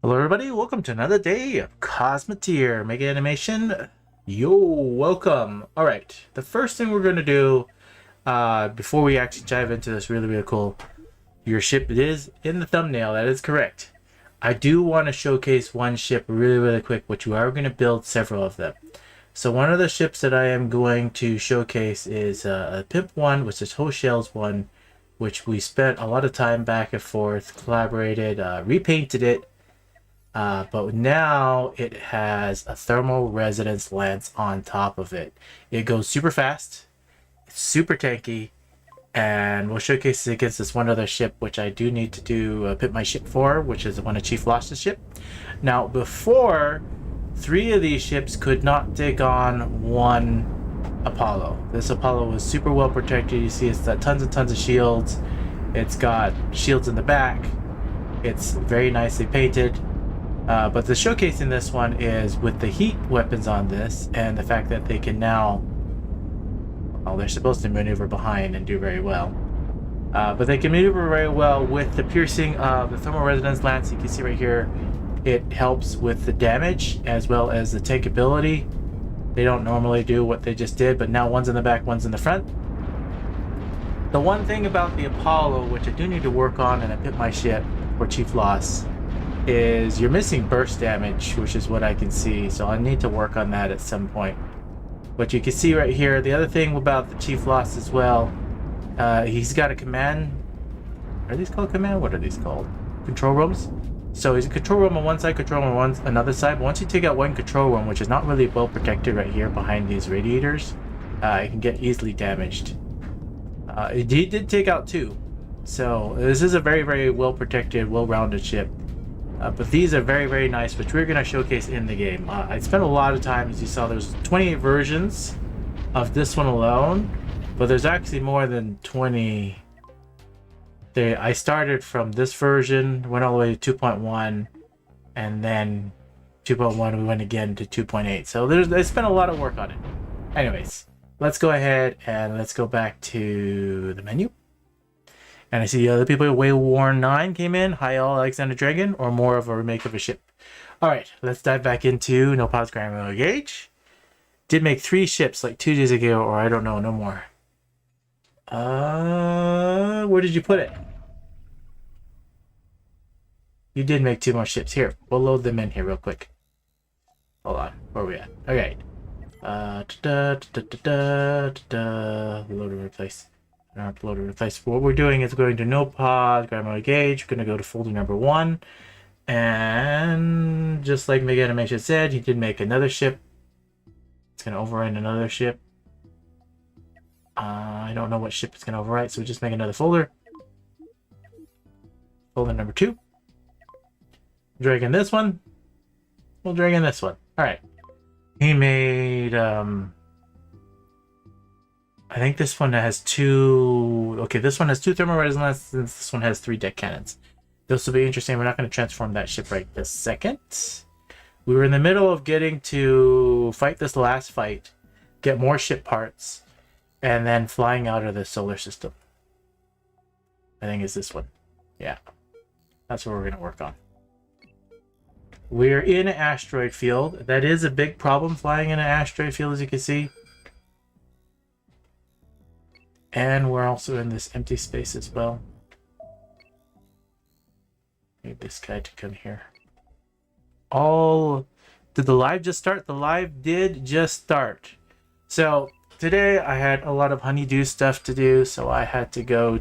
Hello everybody, welcome to another day of Cosmoteer Mega Animation. Yo, welcome. Alright, the first thing we're going to do before we actually dive into this really cool, your ship is in the thumbnail, that is correct. I do want to showcase one ship really quick, which we are going to build several of them. So one of the ships that I am going to showcase is a Pimp 1, which is Hoshel's 1, which we spent a lot of time back and forth, collaborated, repainted it. But now it has a thermal resonance lens on top of it. It goes super fast, it's super tanky, and we'll showcase it against this one other ship, which I do need to do pit my ship for, which is one of Chief Losh's ship. Now, before, 3 of these ships could not take on one Apollo. This Apollo was super well protected. You see, it's got tons and tons of shields. It's got shields in the back. It's very nicely painted. But the showcase in this one is with the heat weapons on this and the fact that they can now, well, they're supposed to maneuver behind and do very well. But they can maneuver very well with the piercing of the thermal resonance lance. You can see right here, it helps with the damage as well as the tankability. They don't normally do what they just did, but now one's in the back, one's in the front. The one thing about the Apollo, which I do need to work on and I pit my ship for Chief Loss, is you're missing burst damage, which is what I can see, so I need to work on that at some point. But you can see right here, the other thing about the Chief Loss as well, he's got a command. Are these called command? What are these called? Control rooms? So he's a control room on one side, control room on another side. But once you take out one control room, which is not really well protected right here behind these radiators, it can get easily damaged. He did take out 2. So this is a very well protected, well-rounded ship. But these are very nice, which we're going to showcase in the game. I spent a lot of time, as you saw, there's 28 versions of this one alone, but there's actually more than 20. I started from this version, went all the way to 2.1, and then 2.1 we went again to 2.8. So I spent a lot of work on it. Anyways, let's go ahead and let's go back to the menu. And I see other people, Wayworn 9 came in. Hi all, Alexander Dragon, or more of a remake of a ship. Alright, let's dive back into No Pause Cosmoteer. Did make 3 ships like 2 days ago, or I don't know, no more. Where did you put it? You did make 2 more ships. Here, we'll load them in here real quick. Hold on, where are we at? Okay. Load and replace. Upload and replace. What we're doing is going to No Pause Admiral Engage. We're going to go to folder number 1, and just like Mega Animation said, he did make another ship. It's going to overwrite another ship. I don't know what ship it's going to overwrite, so we just make another folder. Folder number 2. Drag in this one. We'll drag in this one. All right. He made I think this one has 2. Okay, this one has 2 thermal resonance, and this one has 3 deck cannons. This will be interesting. We're not going to transform that ship right this second. We were in the middle of getting to fight this last fight, get more ship parts, and then flying out of the solar system. I think it's this one. Yeah, that's what we're going to work on. We're in an asteroid field. That is a big problem, flying in an asteroid field, as you can see. And we're also in this empty space as well. Need this guy to come here. Did the live just start? The live did just start. So today I had a lot of honeydew stuff to do, so I had to go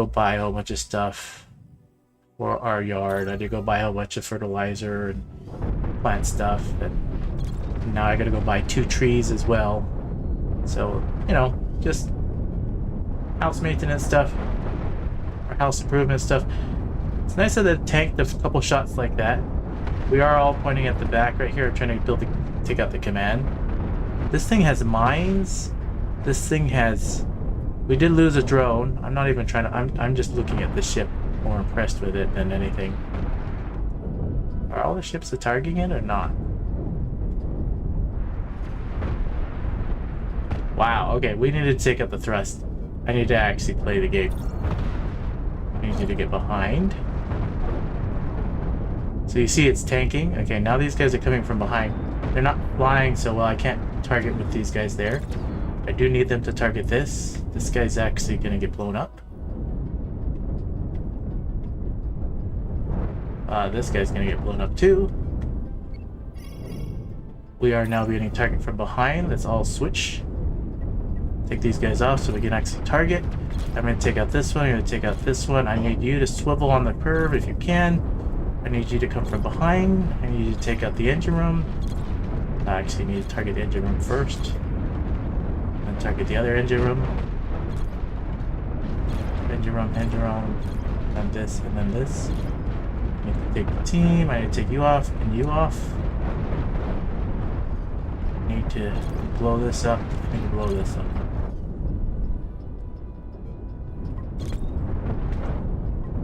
buy a whole bunch of stuff for our yard. I had to go buy a whole bunch of fertilizer and plant stuff, and now I gotta go buy 2 trees as well. So, you know, just house maintenance stuff, or house improvement stuff. It's nice that it tanked a couple shots like that. We are all pointing at the back right here, trying to take out the command. This thing has mines. This thing has... We did lose a drone. I'm not even trying to... I'm just looking at the ship, more impressed with it than anything. Are all the ships targeting it or not? Wow, okay, we need to take out the thrust. I need to actually play the game. I need you to get behind. So you see it's tanking. Okay, now these guys are coming from behind. They're not flying so well. I can't target with these guys there. I do need them to target this. This guy's actually going to get blown up. This guy's going to get blown up too. We are now getting target from behind. Let's all switch. Take these guys off so we can actually target. I'm going to take out this one. I'm going to take out this one. I need you to swivel on the curve if you can. I need you to come from behind. I need you to take out the engine room. I actually need to target the engine room first. And target the other engine room. Engine room, and this, and then this. I need to take the team. I need to take you off and you off. I need to blow this up. I need to blow this up.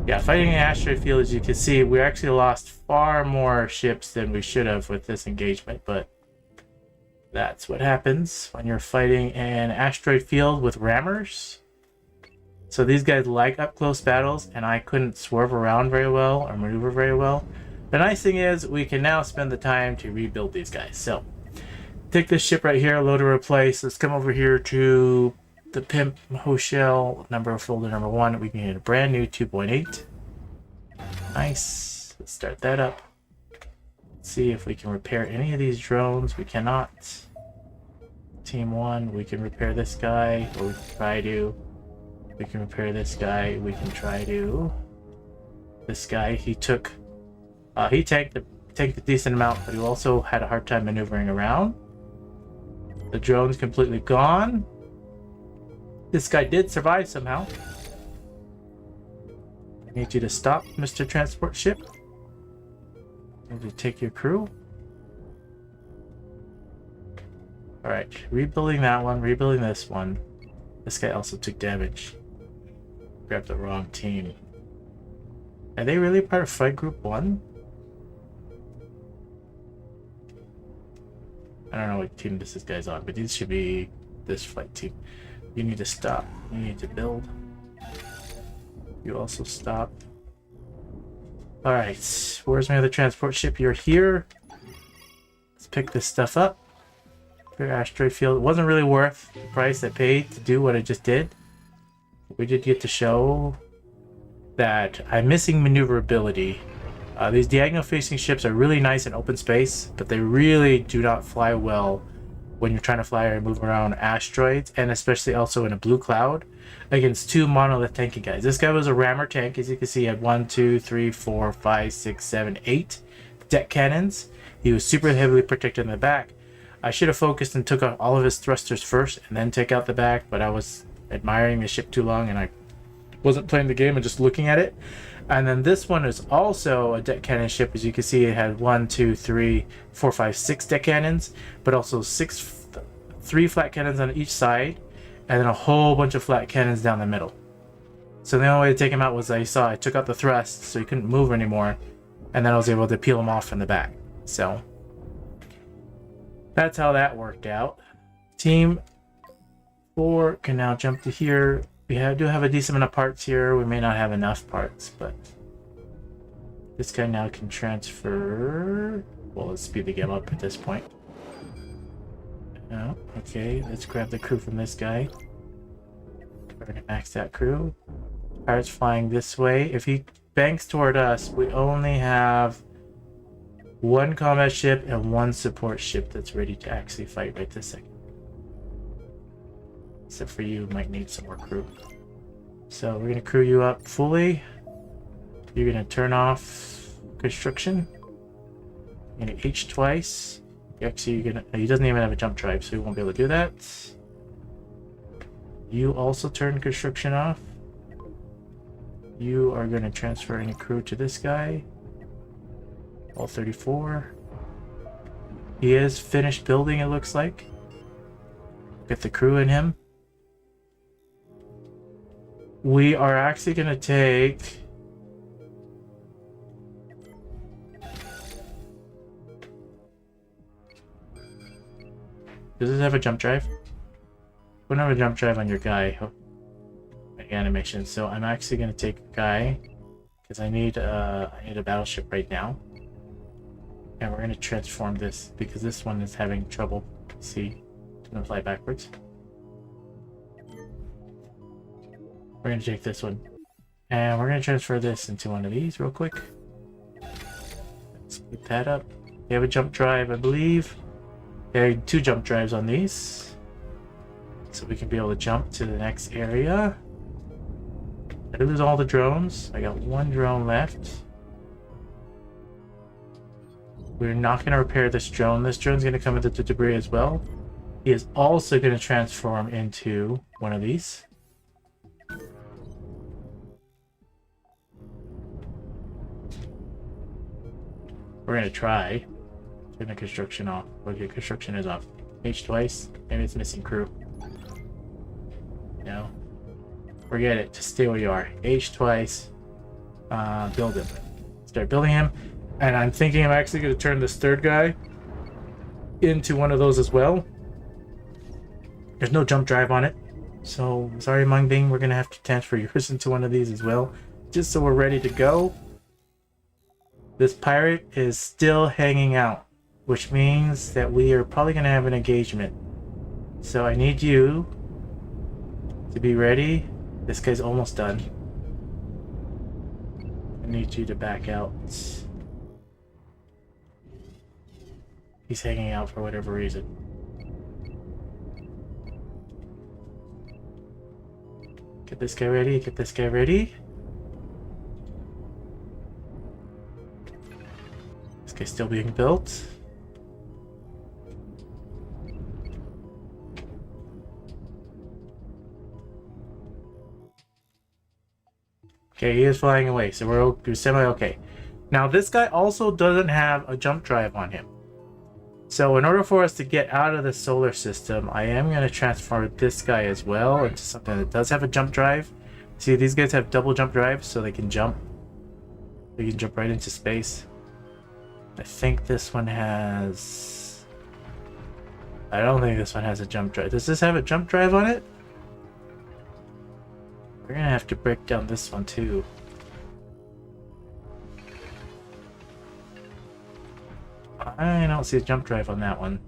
Yeah, fighting an asteroid field, as you can see, we actually lost far more ships than we should have with this engagement, but that's what happens when you're fighting an asteroid field with rammers. So these guys like up close battles, and I couldn't swerve around very well or maneuver very well. The nice thing is we can now spend the time to rebuild these guys. So take this ship right here, load and replace. Let's come over here to the Pimp Hoshell folder number 1. We can get a brand new 2.8. Nice. Let's start that up. Let's see if we can repair any of these drones. We cannot. Team 1, we can repair this guy, or we can try to. We can repair this guy. We can try to. This guy, he tanked a decent amount, but he also had a hard time maneuvering around. The drone's completely gone. This guy did survive somehow. I need you to stop, Mr. Transport Ship. I need to take your crew. Alright, rebuilding that one, rebuilding this one. This guy also took damage. Grabbed the wrong team. Are they really part of Fight Group 1? I don't know what team this guy's on, but these should be this flight team. You need to stop. You need to build. You also stop. Alright, where's my other transport ship? You're here. Let's pick this stuff up. Fair asteroid field. It wasn't really worth the price I paid to do what I just did. We did get to show that I'm missing maneuverability. These diagonal facing ships are really nice in open space, but they really do not fly well when you're trying to fly or move around asteroids, and especially also in a blue cloud against two monolith tanky guys. This guy was a rammer tank. As you can see, he had 1, 2, 3, 4, 5, 6, 7, 8 deck cannons. He was super heavily protected in the back. I should have focused and took out all of his thrusters first and then take out the back, but I was admiring the ship too long and I wasn't playing the game and just looking at it. And then this one is also a deck cannon ship. As you can see, it had 1, 2, 3, 4, 5, 6 deck cannons, but also 3 flat cannons on each side, and then a whole bunch of flat cannons down the middle. So the only way to take him out was I took out the thrust, so he couldn't move anymore, and then I was able to peel him off from the back. So that's how that worked out. Team 4 can now jump to here. We do have a decent amount of parts here. We may not have enough parts, but this guy now can transfer. Well, let's speed the game up at this point. Oh, okay, let's grab the crew from this guy. We're gonna max that crew. Pirates flying this way. If he banks toward us, we only have 1 combat ship and 1 support ship that's ready to actually fight right this second. Except for you, might need some more crew. So we're gonna crew you up fully. You're gonna turn off construction. You're gonna H twice. Actually, he doesn't even have a jump drive, so he won't be able to do that. You also turn construction off. You are gonna transfer any crew to this guy. All 34. He is finished building, it looks like. Get the crew in him. We are actually going to take... Does this have a jump drive? We don't have a jump drive on your guy. Animation. So I'm actually going to take a guy because I need a battleship right now. And we're going to transform this because this one is having trouble. See, it's going to fly backwards. We're going to take this one. And we're going to transfer this into one of these real quick. Let's put that up. We have a jump drive, I believe. There are 2 jump drives on these. So we can be able to jump to the next area. I lose all the drones. I got 1 drone left. We're not going to repair this drone. This drone's going to come into the debris as well. He is also going to transform into one of these. We're going to try. Turn the construction off. Okay, construction is off. H twice. Maybe it's missing crew. No. Forget it. Just stay where you are. H twice. Build him. Start building him. And I'm thinking I'm actually going to turn this 3rd guy into one of those as well. There's no jump drive on it. So, sorry Mung Bing, we're going to have to transfer yours into one of these as well. Just so we're ready to go. This pirate is still hanging out, which means that we are probably going to have an engagement. So I need you to be ready. This guy's almost done. I need you to back out. He's hanging out for whatever reason. Get this guy ready, get this guy ready. This guy's still being built. Okay, he is flying away, so we're semi-okay. Now, this guy also doesn't have a jump drive on him. So in order for us to get out of the solar system, I am going to transfer this guy as well into something that does have a jump drive. See, these guys have double jump drives, so they can jump. They can jump right into space. I think this one has... I don't think this one has a jump drive. Does this have a jump drive on it? We're going to have to break down this one too. I don't see a jump drive on that one.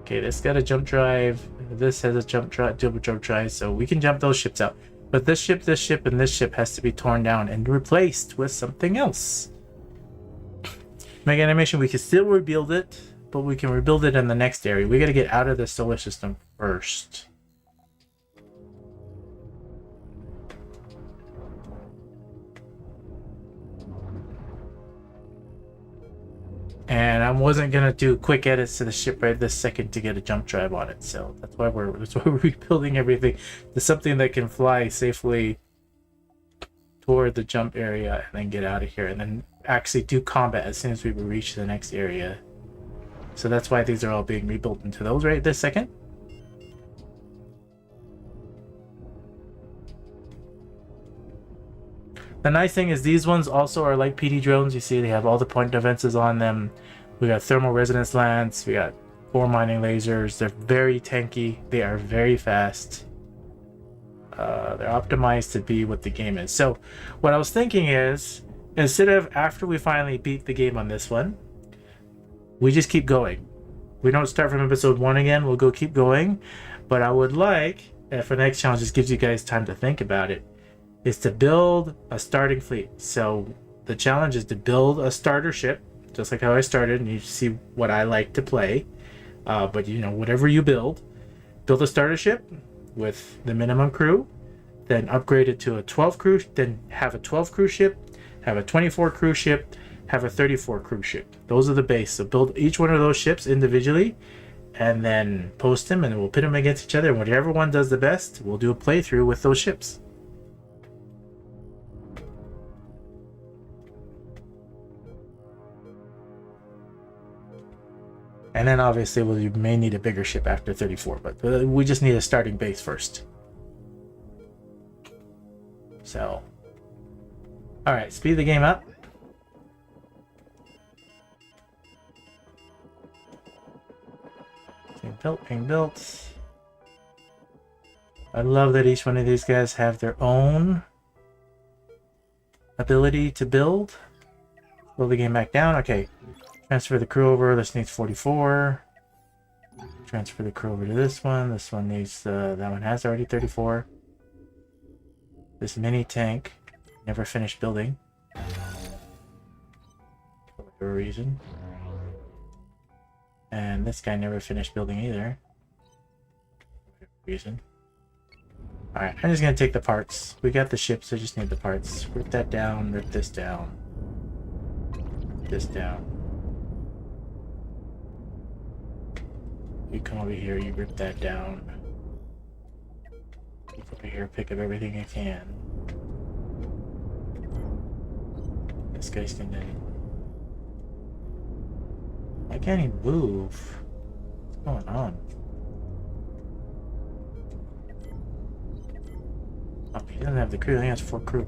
Okay, this got a jump drive. This has a jump drive, double jump drive, so we can jump those ships out. But this ship, and this ship has to be torn down and replaced with something else. Mega animation, we can still rebuild it, but we can rebuild it in the next area. We got to get out of the solar system first. And I wasn't gonna do quick edits to the ship right this second to get a jump drive on it, so that's why we're rebuilding everything to something that can fly safely toward the jump area and then get out of here, and then actually do combat as soon as we reach the next area. So that's why these are all being rebuilt into those right this second. The nice thing is these ones also are like PD drones. You see they have all the point defenses on them. We got thermal resonance lance. We got 4 mining lasers. They're very tanky. They are very fast. They're optimized to be what the game is. So what I was thinking is, instead of after we finally beat the game on this one, we just keep going. We don't start from episode 1 again. We'll go keep going. But I would like, for the next challenge, just gives you guys time to think about it, is to build a starting fleet. So the challenge is to build a starter ship, just like how I started, and you see what I like to play. But you know, whatever you build a starter ship with the minimum crew, then upgrade it to a 12 crew, then have a 12 crew ship, have a 24 crew ship, have a 34 crew ship. Those are the base. So build each one of those ships individually, and then post them, and we'll pit them against each other. And whatever one does the best, we'll do a playthrough with those ships. And then obviously we may need a bigger ship after 34, but we just need a starting base first. So, all right, speed the game up. Being built. I love that each one of these guys have their own ability to build. Slow the game back down. Okay. Transfer the crew over. This needs 44. Transfer the crew over to this one. This one needs, that one has already 34. This mini tank never finished building. For whatever reason. And this guy never finished building either. For whatever reason. Alright, I'm just gonna take the parts. We got the ships, I just need the parts. Rip that down, rip this down. Rip this down. You come over here, you rip that down. You come over here, pick up everything you can. This guy's gonna... Why can't he move? What's going on? Oh, he doesn't have the crew. He has 4 crew.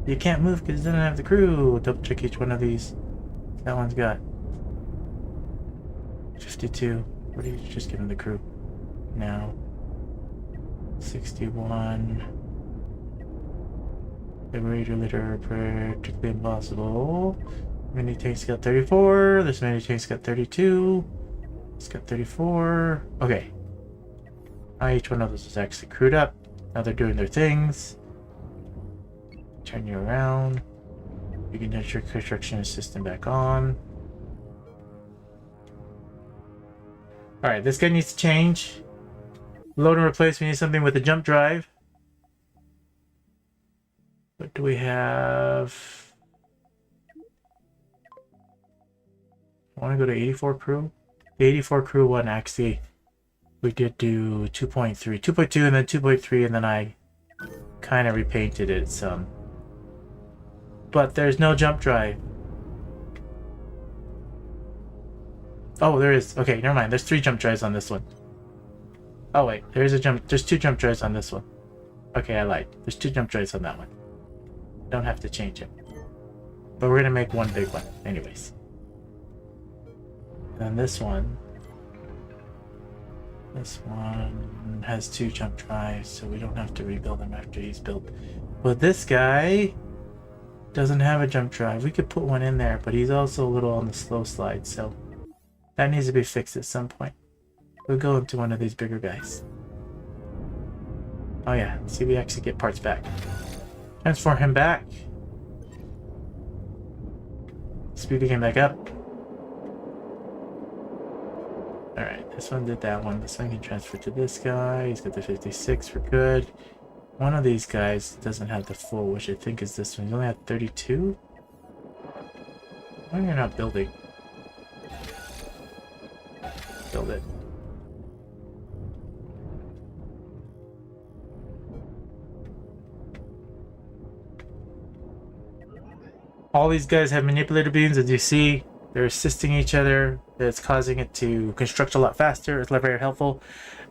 You can't move because he doesn't have the crew. Double check each one of these. That one's got 52. What do you just give him the crew? Now 61. Liberator litter practically impossible. Mini tank's got 34. This mini tank's got 32. It's got 34. Okay. Now each one of those is actually crewed up. Now they're doing their things. Turn you around. You can get your construction assistant back on. Alright, this guy needs to change. Load and replace. We need something with a jump drive. What do we have? I want to go to 84 crew. The 84 crew one actually, we did do 2.3. 2.2 and then 2.3 and then I kind of repainted it some. But there's no jump drive. Oh, there is. Okay, never mind. There's 3 jump drives on this one. Oh wait, there's 2 jump drives on this one. Okay, I lied. There's 2 jump drives on that one. Don't have to change it. But we're gonna make one big one anyways. And this one has 2 jump drives, so we don't have to rebuild him after he's built. But this guy doesn't have a jump drive. We could put one in there, but he's also a little on the slow slide, so that needs to be fixed at some point. We'll go into one of these bigger guys. Oh yeah, see, we actually get parts back. Transform him back. Speed the game back up. Alright, this one did that one. This one can transfer to this guy. He's got the 56 for good. One of these guys doesn't have the full, which I think is this one. He's only at 32? Why are you not building? Build it. All these guys have manipulator beams, as you see. They're assisting each other. It's causing it to construct a lot faster. It's very helpful.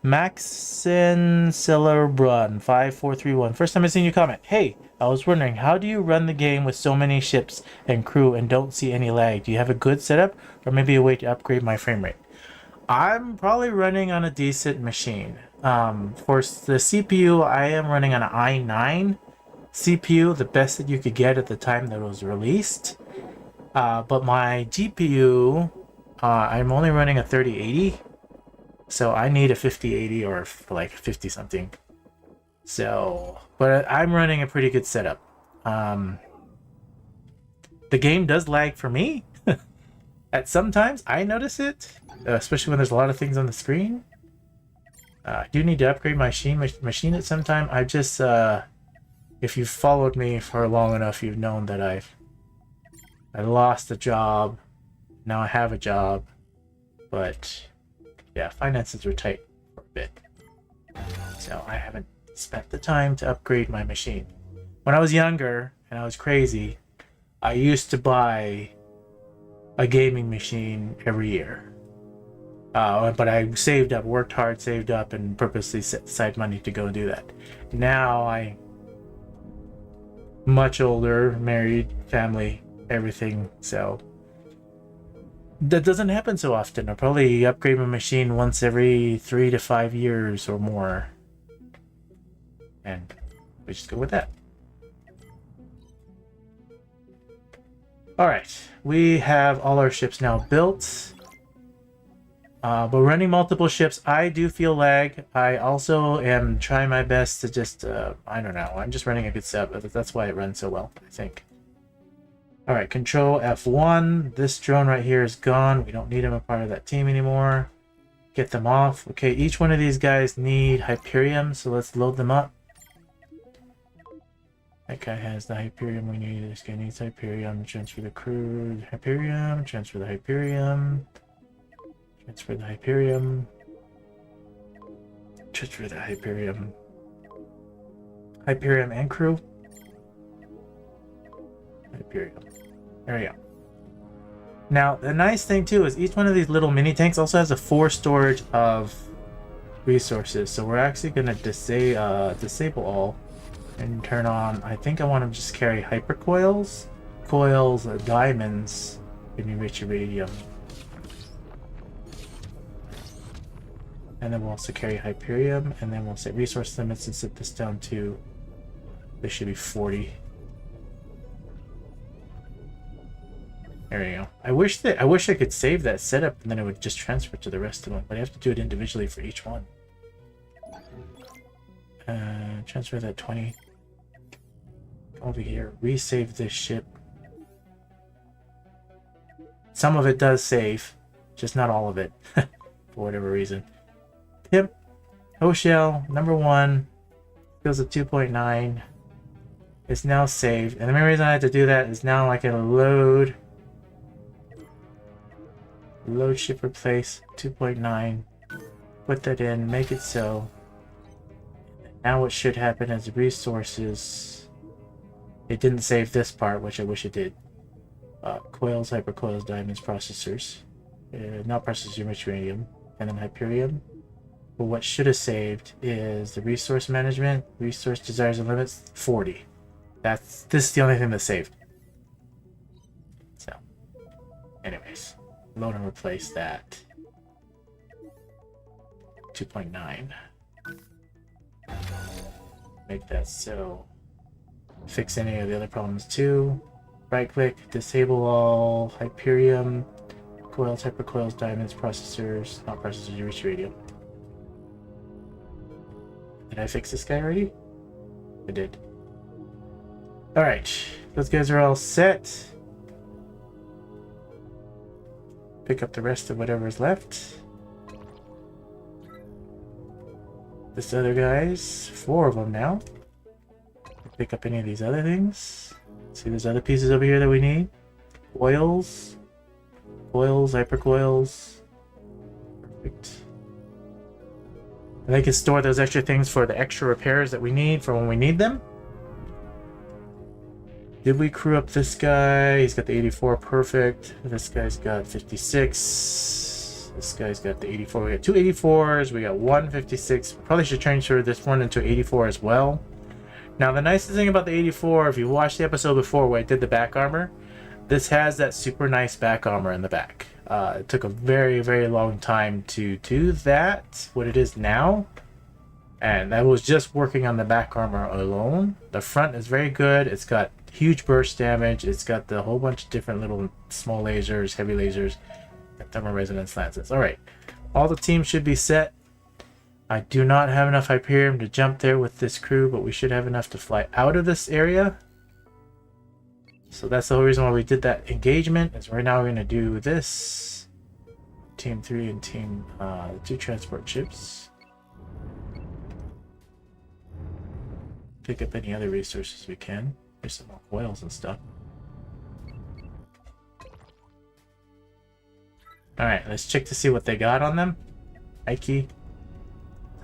Maxin Celebron 5431. First time I've seen you comment. Hey, I was wondering, how do you run the game with so many ships and crew and don't see any lag? Do you have a good setup or maybe a way to upgrade my frame rate? I'm probably running on a decent machine. For the CPU, I am running on an i9 CPU, the best that you could get at the time that it was released. But my GPU, I'm only running a 3080, so I need a 5080 or like 50 something. So, but I'm running a pretty good setup. The game does lag for me. At sometimes I notice it, especially when there's a lot of things on the screen. I do need to upgrade my machine at some time. I just, if you've followed me for long enough, you've known that I lost a job. Now I have a job, but yeah, finances were tight for a bit, so I haven't spent the time to upgrade my machine. When I was younger and I was crazy, I used to buy a gaming machine every year. But I saved up, worked hard, saved up, and purposely set aside money to go and do that. Now I'm much older, married, family, everything, so that doesn't happen so often. I'll probably upgrade my machine once every 3 to 5 years or more. And we just go with that. Alright, we have all our ships now built. But running multiple ships, I do feel lag. I also am trying my best to just, I don't know, I'm just running a good set, but that's why it runs so well, I think. Alright, control F1. This drone right here is gone. We don't need him a part of that team anymore. Get them off. Okay, each one of these guys need Hyperium, so let's load them up. That guy has the Hyperium we need. This guy needs Hyperium. Transfer the crew. Hyperium. Transfer the Hyperium. Transfer the Hyperium. Transfer the Hyperium. Hyperium and crew. Hyperium. There we go. Now, the nice thing too is each one of these little mini tanks also has a 4 storage of resources. So we're actually going to disable all and turn on, I think I want to just carry hypercoils, coils, diamonds, and enrich uranium. And then we'll also carry Hyperium, and then we'll set resource limits and set this down to, this should be 40. There we go. I wish I could save that setup and then it would just transfer to the rest of them, but I have to do it individually for each one. Transfer that 20 over here. Resave this ship. Some of it does save, just not all of it, for whatever reason. Pimp, Hoshell, number 1, goes to 2.9. It's now saved, and the main reason I had to do that is now I can load ship replace 2.9, put that in, make it so. Now what should happen is resources. It didn't save this part, which I wish it did. Coils, hypercoils, diamonds, processors. Not processors, enriched uranium, and then Hyperium. But what should have saved is the resource management, resource desires and limits, 40. This is the only thing that saved. So, anyways, load and replace that. 2.9. Make that so. Fix any of the other problems too. Right click, disable all Hyperium, coils, hypercoils, diamonds, processors, not processors, enriched uranium. Did I fix this guy already? I did. Alright, those guys are all set. Pick up the rest of whatever's left. This other guy's 4 of them now. Pick up any of these other things. See, there's other pieces over here that we need. Coils, hypercoils. Perfect. And they can store those extra things for the extra repairs that we need for when we need them. Did we crew up this guy? He's got the 84, perfect. This guy's got 56. This guy's got the 84. We got 2 84s. We got 1 56. Probably should transfer this one into 84 as well. Now, the nicest thing about the 84, if you watched the episode before where I did the back armor, this has that super nice back armor in the back. It took a very, very long time to do that, what it is now. And that was just working on the back armor alone. The front is very good. It's got huge burst damage. It's got the whole bunch of different little small lasers, heavy lasers, and thermal resonance lances. Alright, all the teams should be set. I do not have enough Hyperium to jump there with this crew, but we should have enough to fly out of this area. So that's the whole reason why we did that engagement, is right now we're going to do this. Team 3 and team 2 transport ships. Pick up any other resources we can. There's some more coils and stuff. Alright, let's check to see what they got on them. Ike.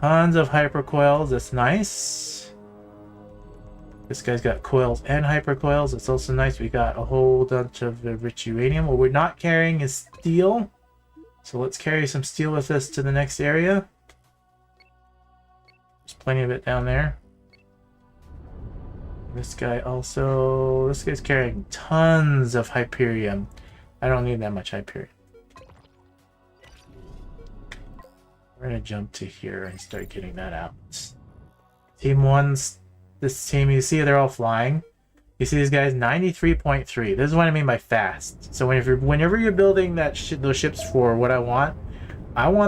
Tons of hypercoils, that's nice. This guy's got coils and hypercoils, it's also nice. We got a whole bunch of rich uranium. What we're not carrying is steel. So let's carry some steel with us to the next area. There's plenty of it down there. This guy also... This guy's carrying tons of Hyperium. I don't need that much Hyperium. We're going to jump to here and start getting that out. Team 1's... This team, you see they're all flying. You see these guys, 93.3. This is what I mean by fast. So whenever you're building those ships for what I want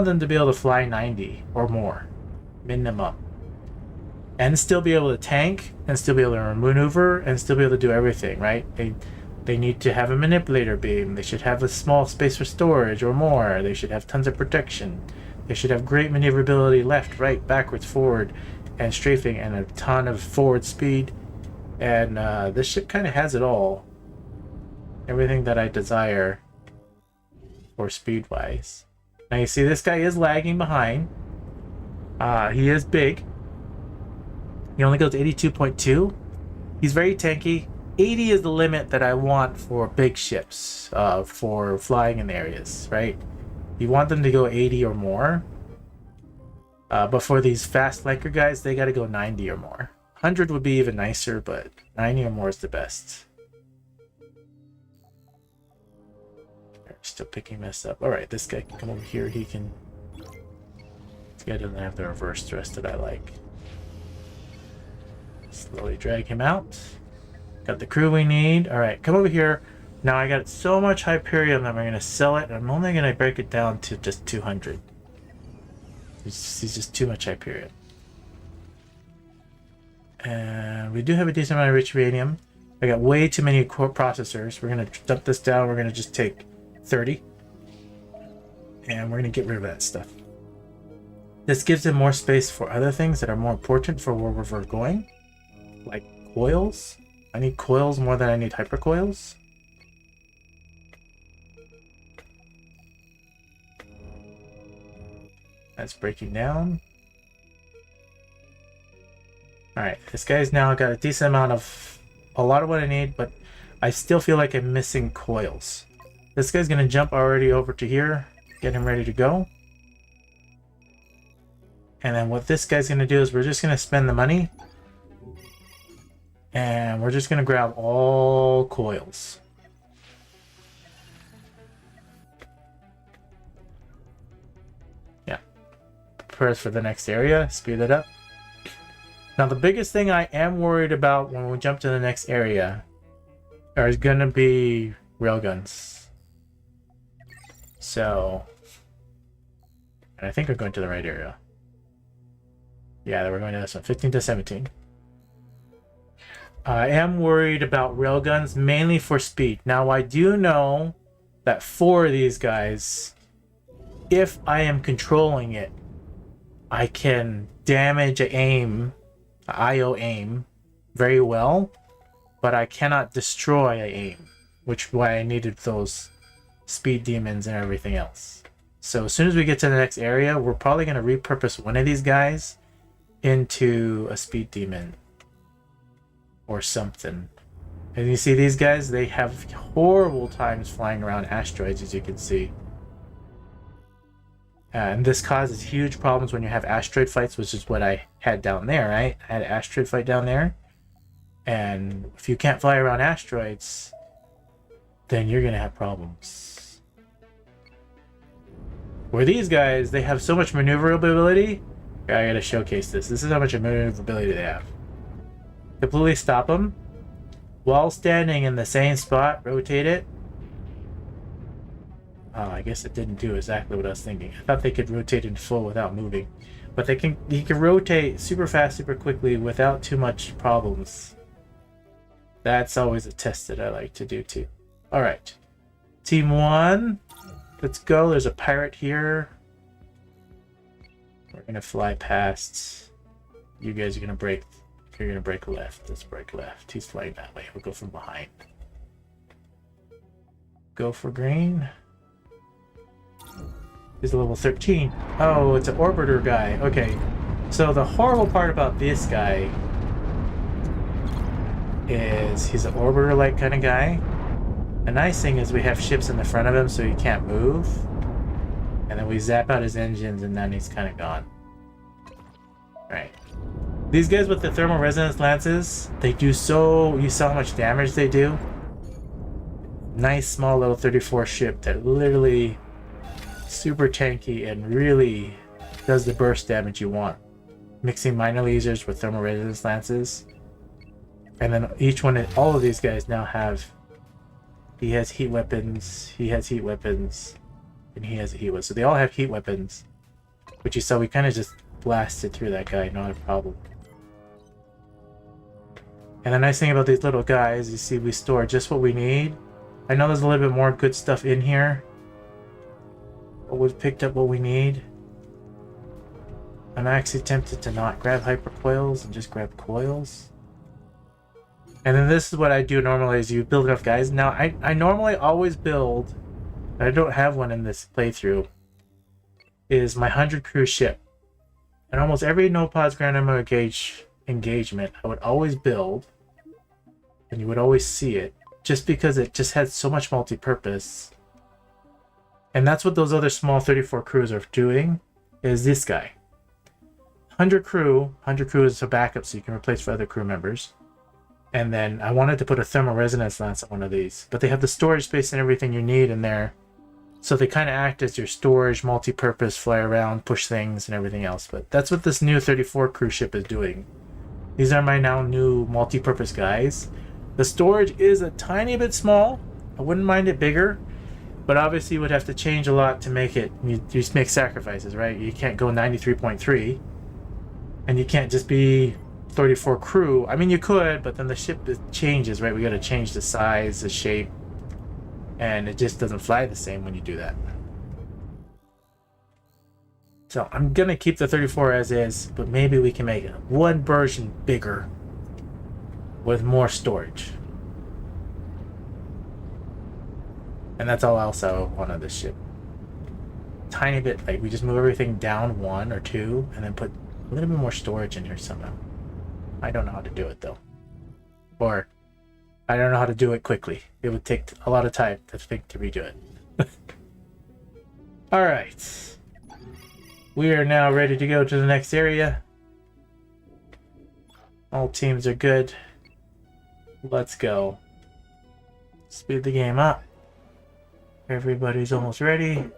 them to be able to fly 90 or more, minimum. And still be able to tank, and still be able to maneuver, and still be able to do everything, right? They need to have a manipulator beam. They should have a small space for storage or more. They should have tons of protection. They should have great maneuverability left, right, backwards, forward, and strafing, and a ton of forward speed. And this ship kind of has it all. Everything that I desire for speed-wise. Now you see this guy is lagging behind. He is big. He only goes 82.2. He's very tanky. 80 is the limit that I want for big ships, for flying in areas, right? You want them to go 80 or more. But for these fast flanker guys, they gotta go 90 or more. 100 would be even nicer, but 90 or more is the best. They're still picking this up. Alright, this guy can come over here. This guy doesn't have the reverse thrust that I like. Slowly drag him out. Got the crew we need. Alright, come over here. Now I got so much Hyperion that I'm going to sell it. And I'm only going to break it down to just 200. It's just too much Hyperion. And we do have a decent amount of rich uranium. I got way too many core processors. We're going to dump this down. We're going to just take 30. And we're going to get rid of that stuff. This gives him more space for other things that are more important for where we're going. Like coils. I need coils more than I need hypercoils. That's breaking down. Alright, this guy's now got a decent amount of a lot of what I need, but I still feel like I'm missing coils. This guy's gonna jump already over to here, get him ready to go. And then what this guy's gonna do is we're just gonna spend the money. And we're just gonna grab all coils. Yeah. Prepare us for the next area, speed it up. Now the biggest thing I am worried about when we jump to the next area is gonna be railguns. So, and I think we're going to the right area. Yeah, we're going to this one, 15 to 17. I am worried about railguns, mainly for speed. Now, I do know that for these guys, if I am controlling it, I can damage aim, IO aim, very well, but I cannot destroy aim, which is why I needed those speed demons and everything else. So as soon as we get to the next area, we're probably going to repurpose one of these guys into a speed demon or something. And you see these guys, they have horrible times flying around asteroids, as you can see. And this causes huge problems when you have asteroid fights, which is what I had down there, right? I had an asteroid fight down there. And if you can't fly around asteroids, then you're going to have problems. Where these guys, they have so much maneuverability. I got to showcase this. This is how much maneuverability they have. Completely stop them while standing in the same spot, rotate it. Oh, I guess it didn't do exactly what I was thinking. I thought they could rotate in full without moving, but you can rotate super fast, super quickly without too much problems. That's always a test that I like to do too. All right, team one, let's go. There's a pirate here. We're gonna fly past. You guys are gonna break. You're gonna break left. Let's break left. He's flying that way. We'll go from behind. Go for green. He's a level 13. Oh, it's an orbiter guy. Okay. So the horrible part about this guy is he's an orbiter-like kind of guy. The nice thing is we have ships in the front of him so he can't move. And then we zap out his engines and then he's kind of gone. Alright. These guys with the thermal resonance lances, they do so... You saw how much damage they do? Nice small little 34 ship that literally super tanky and really does the burst damage you want. Mixing minor lasers with thermal resonance lances. And then each one, all of these guys now have, he has heat weapons, he has heat weapons, and he has a heat weapon. So they all have heat weapons, which you saw we kind of just blasted through that guy, not a problem. And the nice thing about these little guys, you see we store just what we need. I know there's a little bit more good stuff in here, but we've picked up what we need. I'm actually tempted to not grab hyper coils and just grab coils. And then this is what I do normally is you build enough guys. Now I normally always build, I don't have one in this playthrough, is my 100 crew ship. And almost every No Pause Grand Admiral Engage engagement I would always build, and you would always see it, just because it just had so much multi-purpose. And that's what those other small 34 crews are doing, is this guy. 100 crew is a backup so you can replace for other crew members. And then I wanted to put a thermal resonance lance on one of these, but they have the storage space and everything you need in there. So they kind of act as your storage, multi-purpose, fly around, push things and everything else. But that's what this new 34 cruise ship is doing. These are my now new multi-purpose guys. The storage is a tiny bit small. I wouldn't mind it bigger, but obviously you would have to change a lot to make it. You just make sacrifices, right? You can't go 93.3, and you can't just be 34 crew. I mean, you could, but then the ship changes, right? We got to change the size, the shape, and it just doesn't fly the same when you do that. So I'm gonna keep the 34 as is, but maybe we can make it one version bigger with more storage. And that's all else I want on this ship. Tiny bit, like we just move everything down 1 or 2 and then put a little bit more storage in here somehow. I don't know how to do it though. Or I don't know how to do it quickly. It would take a lot of time to think to redo it. Alright. We are now ready to go to the next area. All teams are good. Let's go. Speed the game up. Everybody's almost ready.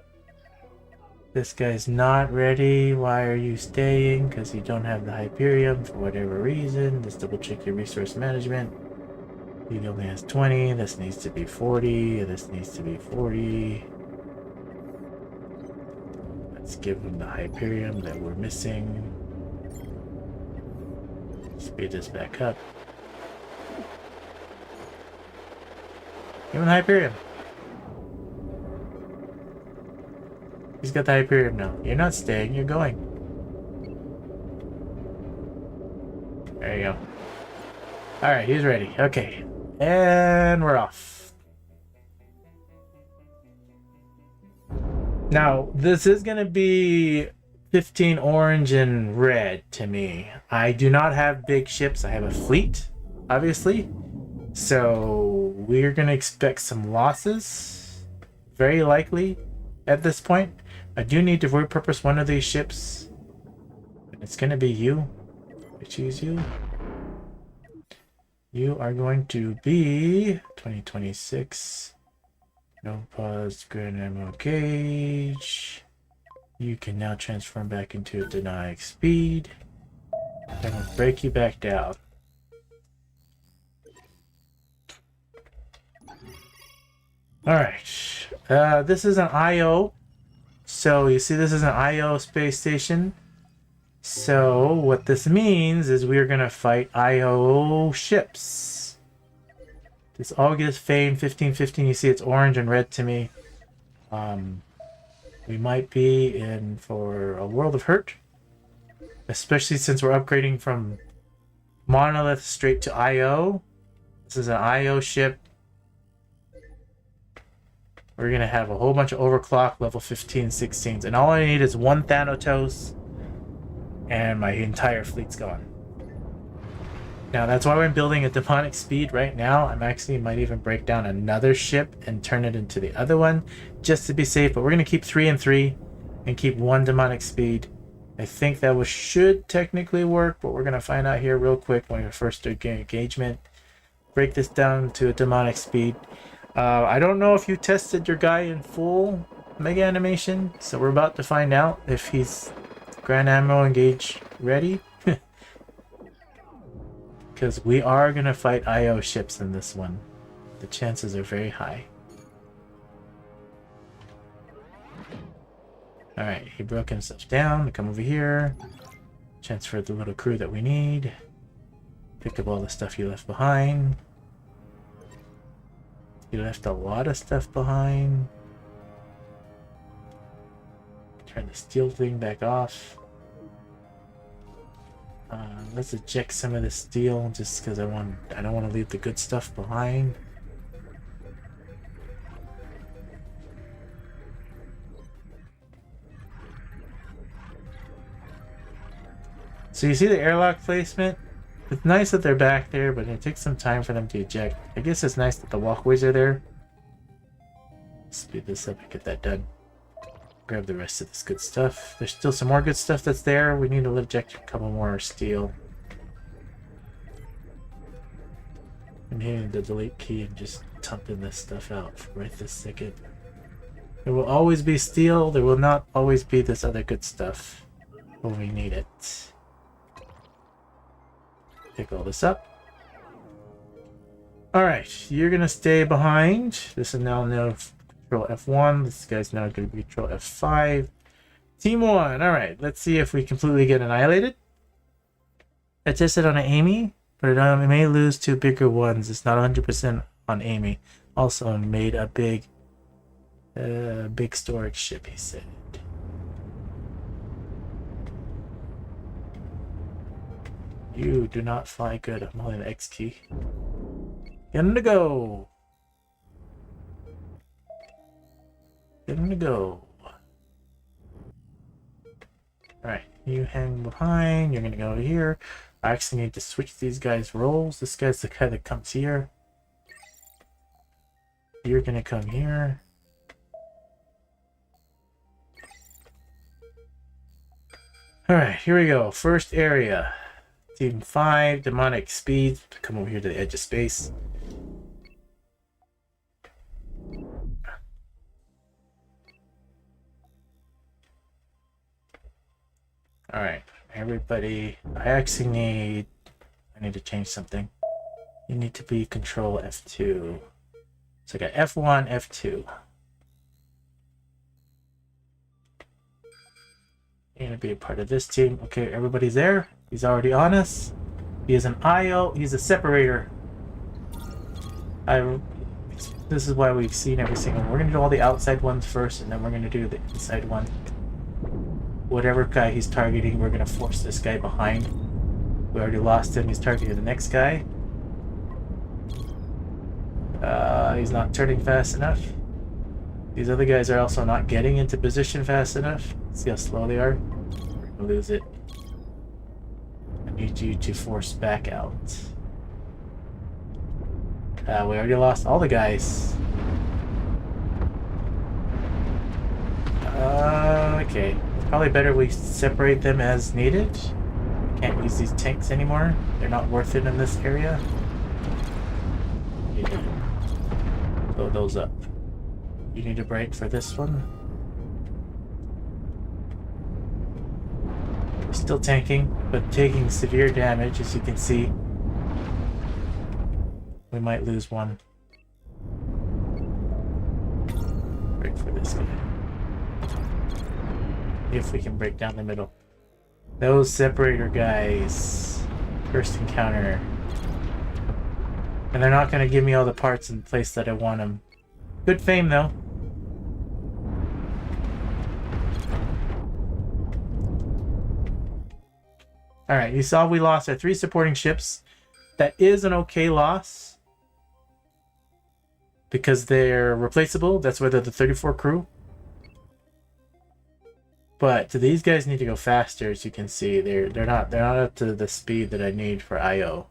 This guy's not ready. Why are you staying? Because you don't have the Hyperium for whatever reason. Just double check your resource management. He only has 20. This needs to be 40. This needs to be 40. Let's give him the Hyperium that we're missing. Speed this back up. Give him the Hyperium. He's got the Hyperium now. You're not staying, you're going. There you go. Alright, he's ready. Okay. And we're off. Now, this is going to be 15 orange and red to me. I do not have big ships. I have a fleet, obviously. So, we're going to expect some losses. Very likely at this point. I do need to repurpose one of these ships. It's going to be you. I choose you. You are going to be 2026. No Pause Grand Admiral Engage. You can now transform back into a dynamic speed. And we'll break you back down. Alright. This is an IO. So you see this is an IO space station. So what this means is we're going to fight IO ships. This August Fame 1515, you see it's orange and red to me. We might be in for a world of hurt. Especially since we're upgrading from Monolith straight to IO. This is an IO ship. We're going to have a whole bunch of overclock level 15, 16s. And all I need is one Thanatos. And my entire fleet's gone. Now that's why I'm building a demonic speed right now. I'm actually might even break down another ship and turn it into the other one. Just to be safe. But we're going to keep 3 and 3. And keep 1 demonic speed. I think that should technically work. But we're going to find out here real quick when we first do engagement. Break this down to a demonic speed. I don't know if you tested your guy in full mega animation, so we're about to find out if he's Grand Admiral Engage ready. because we are going to fight IO ships in this one. The chances are very high. Alright, he broke himself down. Come over here. Transfer the little crew that we need. Pick up all the stuff you left behind. You left a lot of stuff behind. Turn the steel thing back off. Let's eject some of the steel just because I don't want to leave the good stuff behind. So you see the airlock placement? It's nice that they're back there, but it takes some time for them to eject. I guess it's nice that the walkways are there. Speed this up and get that done. Grab the rest of this good stuff. There's still some more good stuff that's there. We need to eject a couple more steel. I'm hitting the delete key and just dumping this stuff out right this second. There will always be steel. There will not always be this other good stuff when we need it. Pick all this up. Alright, you're gonna stay behind. This is now control F1. This guy's now gonna be control F5. Team 1. Alright, let's see if we completely get annihilated. I tested on an Amy, but it may lose two bigger ones. It's not 100% on Amy. Also made a big storage ship, he said. You do not fly good. I'm holding the X key. Get him to go. Get him to go. Alright, you hang behind. You're gonna go over here. I actually need to switch these guys' roles. This guy's the guy that comes here. You're gonna come here. Alright, here we go. First area. Team 5, demonic speed. Come over here to the edge of space. Alright, everybody. I need to change something. You need to be control F2. So I got F1, F2. You're gonna be a part of this team. Okay, everybody's there. He's already on us. He is an IO. He's a separator. This is why we've seen every single one. We're gonna do all the outside ones first, and then we're gonna do the inside one. Whatever guy he's targeting, we're gonna force this guy behind. We already lost him. He's targeting the next guy. He's not turning fast enough. These other guys are also not getting into position fast enough. See how slow they are? We're gonna lose it. I need you to force back out. We already lost all the guys. Okay. It's probably better we separate them as needed. Can't use these tanks anymore. They're not worth it in this area. Yeah. Blow those up. You need a break for this one. We're still tanking, but taking severe damage, as you can see. We might lose one. Break for this guy. If we can break down the middle. Those separator guys. First encounter. And they're not going to give me all the parts in the place that I want them. Good fame, though. Alright, you saw we lost our 3 supporting ships. That is an okay loss. Because they're replaceable. That's why they're the 34 crew. But these guys need to go faster, as you can see. They're not up to the speed that I need for IO.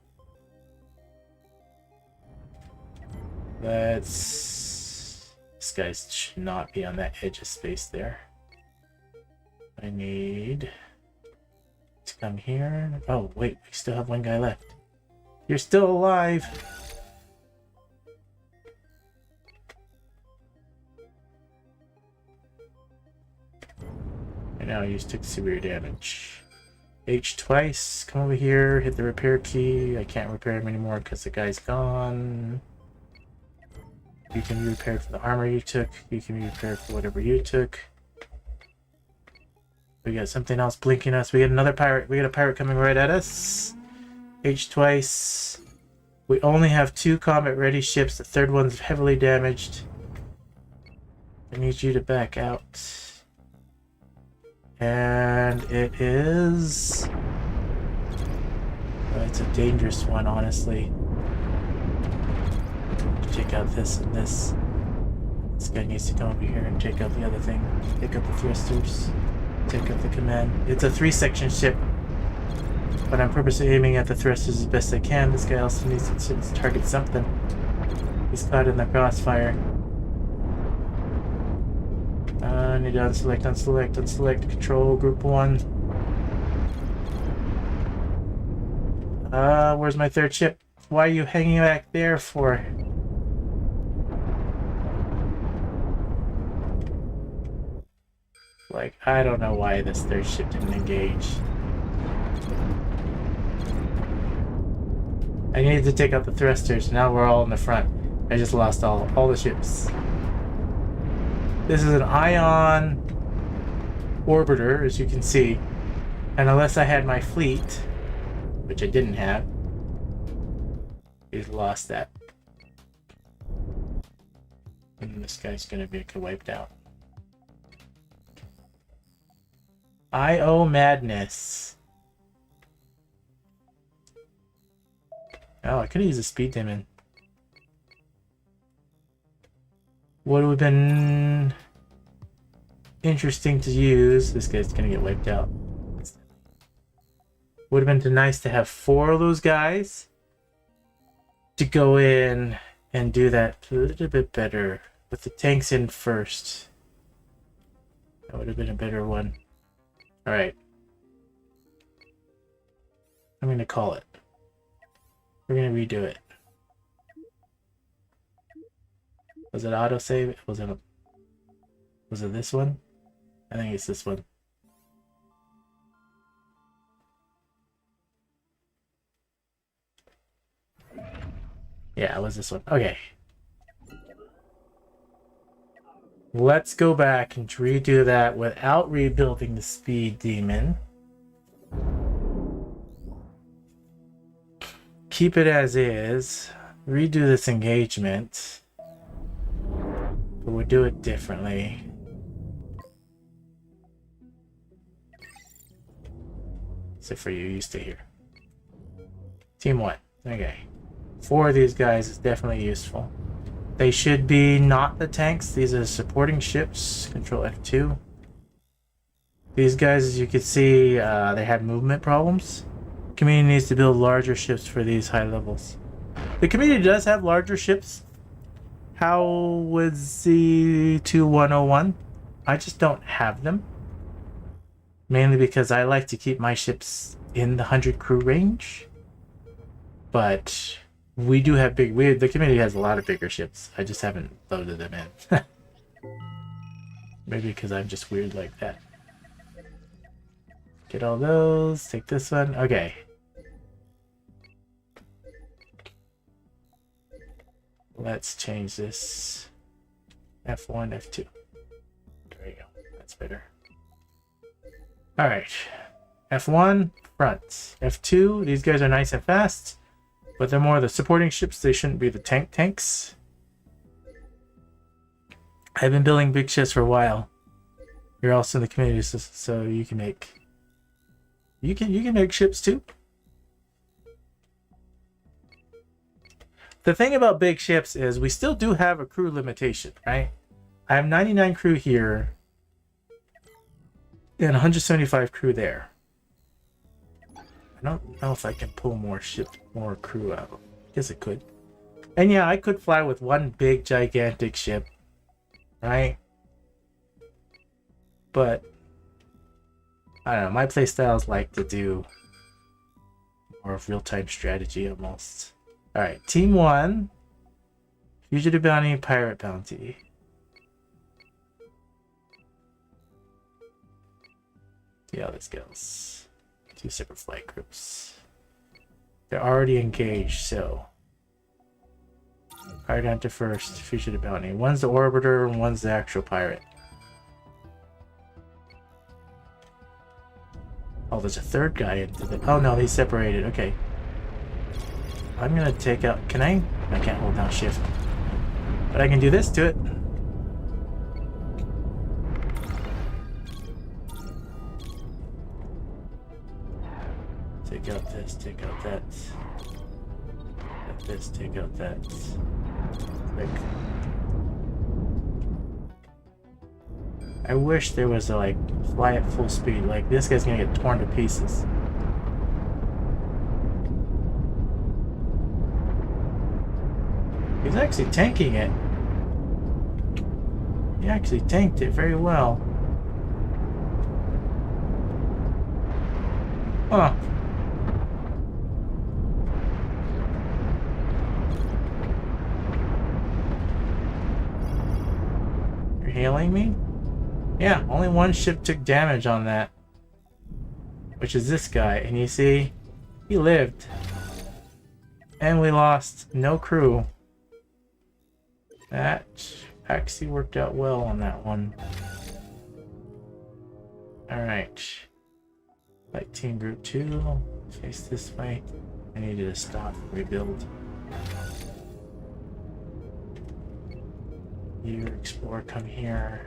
This guy should not be on that edge of space there. I need to come here. Oh, wait, we still have one guy left. You're still alive. And now you just took severe damage. H twice. Come over here, hit the repair key. I can't repair him anymore because the guy's gone. You can be repaired for the armor you took. You can be repaired for whatever you took. We got something else blinking us. We got another pirate. We got a pirate coming right at us. H twice. We only have 2 combat-ready ships. The third one's heavily damaged. I need you to back out. And it is... Oh, it's a dangerous one, honestly. Take out this and this. This guy needs to come over here and take out the other thing. Take out the thrusters. Take out the command. It's a 3-section ship. But I'm purposely aiming at the thrusters as best I can. This guy also needs to target something. He's caught in the crossfire. I need to unselect, unselect, unselect. Control group 1. Where's my 3rd ship? Why are you hanging back there for? Like, I don't know why this 3rd ship didn't engage. I needed to take out the thrusters. Now we're all in the front. I just lost all the ships. This is an ion orbiter, as you can see. And unless I had my fleet, which I didn't have, he's lost that. And this guy's gonna be wiped out. I.O. Madness. Oh, I could have used a speed demon. Would have been interesting to use. This guy's gonna get wiped out. Would have been nice to have 4 of those guys to go in and do that a little bit better with the tanks in first. That would have been a better one. All right, I'm gonna call it. We're gonna redo it. Was it autosave? Was it this one? I think it's this one. Yeah, it was this one. Okay. Let's go back and redo that without rebuilding the speed demon. Keep it as is. Redo this engagement. But we'll do it differently. Except for you stay here. Team 1. Okay. 4 of these guys is definitely useful. They should be not the tanks. These are supporting ships. Control F2. These guys, as you can see, they had movement problems. Community needs to build larger ships for these high levels. The community does have larger ships. How was the 2101? I just don't have them. Mainly because I like to keep my ships in the 100 crew range. But we do have the community has a lot of bigger ships. I just haven't loaded them in. Maybe because I'm just weird like that. Get all those. Take this one. Okay. Let's change this. F1, F2. There you go. That's better. Alright. F1, front. F2, these guys are nice and fast. But they're more the supporting ships. They shouldn't be the tanks. I've been building big ships for a while. You're also in the community, so you can make... You can make ships too. The thing about big ships is we still do have a crew limitation, right? I have 99 crew here and 175 crew there. I don't know if I can pull more crew out. I guess I could. And yeah, I could fly with one big gigantic ship, right? But I don't know, my playstyles like to do more of real-time strategy almost. Alright, Team 1. Fugitive Bounty, Pirate Bounty. See how this goes. 2 separate flight groups. They're already engaged, so pirate hunter first, fugitive bounty. One's the orbiter and one's the actual pirate. Oh, there's a third guy into the... Oh no, they separated. Okay. I'm gonna take out... Can I? I can't hold down shift. But I can do this to it. Take out this, take out that. Take this, take out that. Quick. I wish there was a, like, fly at full speed. Like, this guy's gonna get torn to pieces. He's actually tanking it. He actually tanked it very well. Huh. You're hailing me? Yeah, only one ship took damage on that. Which is this guy. And you see, he lived. And we lost no crew. That actually worked out well on that one. Alright. Flight team group 2. Face this way. I needed to stop and rebuild. You explore, come here.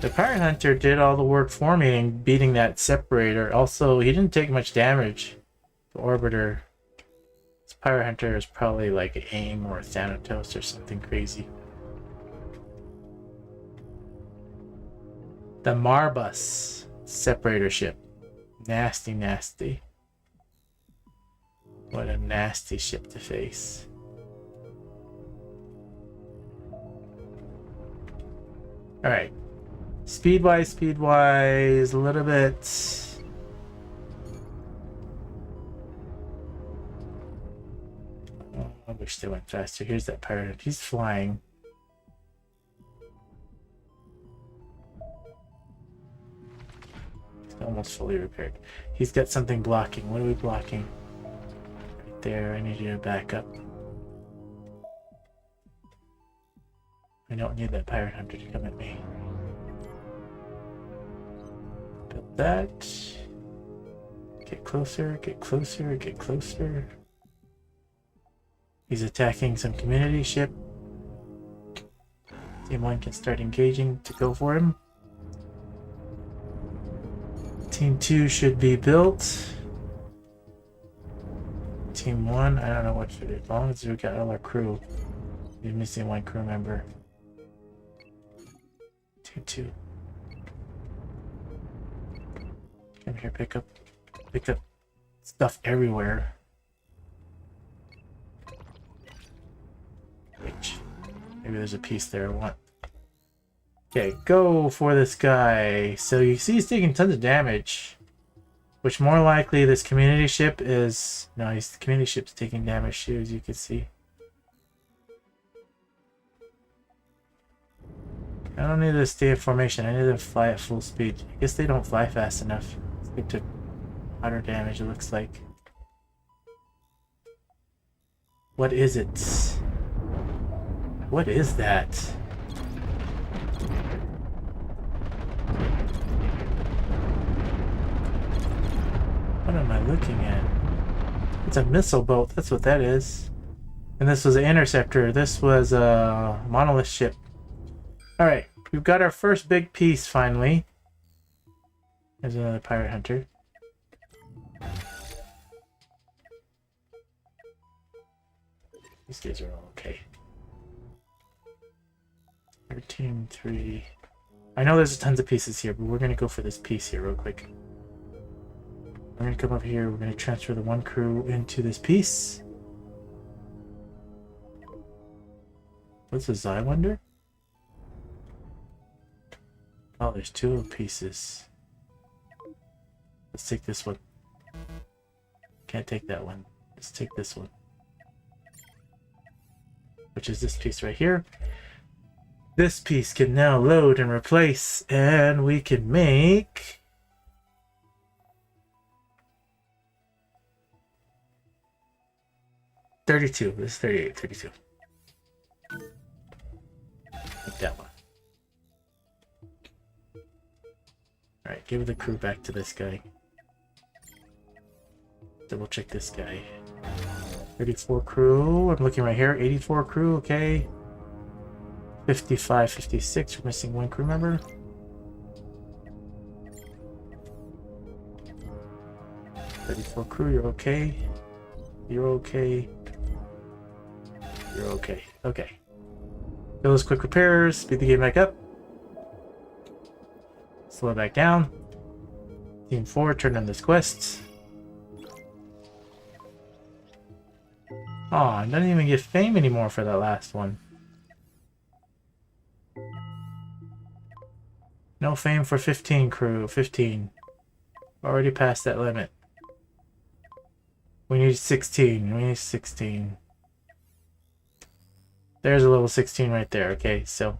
The pirate hunter did all the work for me in beating that separator. Also, he didn't take much damage. The orbiter. This pirate hunter is probably like AIM or Thanatos or something crazy. The Marbus separator ship. Nasty, nasty. What a nasty ship to face. Alright. Speed-wise, a little bit... Oh, I wish they went faster. Here's that pirate. He's flying. He's almost fully repaired. He's got something blocking. What are we blocking? Right there. I need you to back up. I don't need that pirate hunter to come at me. Build that. Get closer, get closer, get closer. He's attacking some community ship. Team 1 can start engaging to go for him. Team 2 should be built. Team 1, I don't know what should do. As long as we got all our crew. We're missing one crew member. Team 2. Come here, pick up stuff everywhere. Wait, maybe there's a piece there I want. Okay, go for this guy. So you see he's taking tons of damage. Which more likely this community ship is... No, the community ship's taking damage too, as you can see. I don't need to stay in formation. I need to fly at full speed. I guess they don't fly fast enough. They took hotter damage, it looks like. What is it? What is that? What am I looking at? It's a missile boat. That's what that is. And this was an interceptor. This was a monolith ship. Alright, we've got our first big piece finally. There's another pirate hunter. These guys are all okay. 13-3. I know there's tons of pieces here, but we're going to go for this piece here real quick. We're going to come up here. We're going to transfer the one crew into this piece. What's this, I wonder? Oh, there's 2 pieces. Let's take this one. Can't take that one. Let's take this one. Which is this piece right here. This piece can now load and replace, and we can make 32. This is 38, 32. Like that one. Alright, give the crew back to this guy. Double check this guy. 34 crew. I'm looking right here. 84 crew, okay. 55, 56. We're missing one crew member. 34 crew, you're okay. You're okay. You're okay. Okay. Those quick repairs. Speed the game back up. Slow it back down. Team 4, turn on this quest. Oh, I don't even get fame anymore for that last one. No fame for 15 crew. 15. Already past that limit. We need 16. We need 16. There's a level 16 right there. Okay, so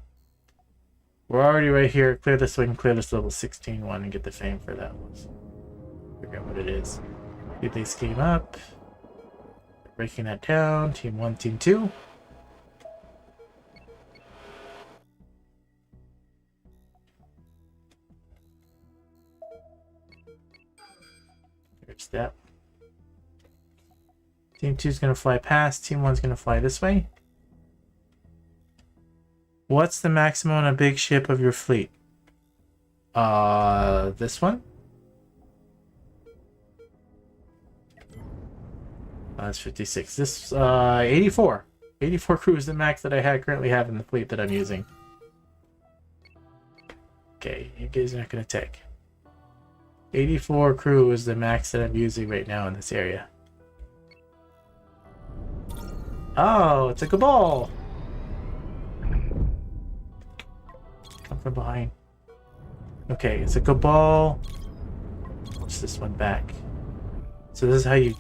we're already right here. Clear this one, clear this level 16 one, and get the fame for that one. Figure out what it is. Speed this game up. Breaking that down. Team 1, Team 2. There's that. Team 2 is going to fly past. Team 1 is going to fly this way. What's the maximum on a big ship of your fleet? This one? That's 56. This, 84. 84 crew is the max that I currently have in the fleet that I'm using. Okay, you guys are not going to take. 84 crew is the max that I'm using right now in this area. Oh, it's a Cabal! Come from behind. Okay, it's a Cabal. Push this one back. So this is how you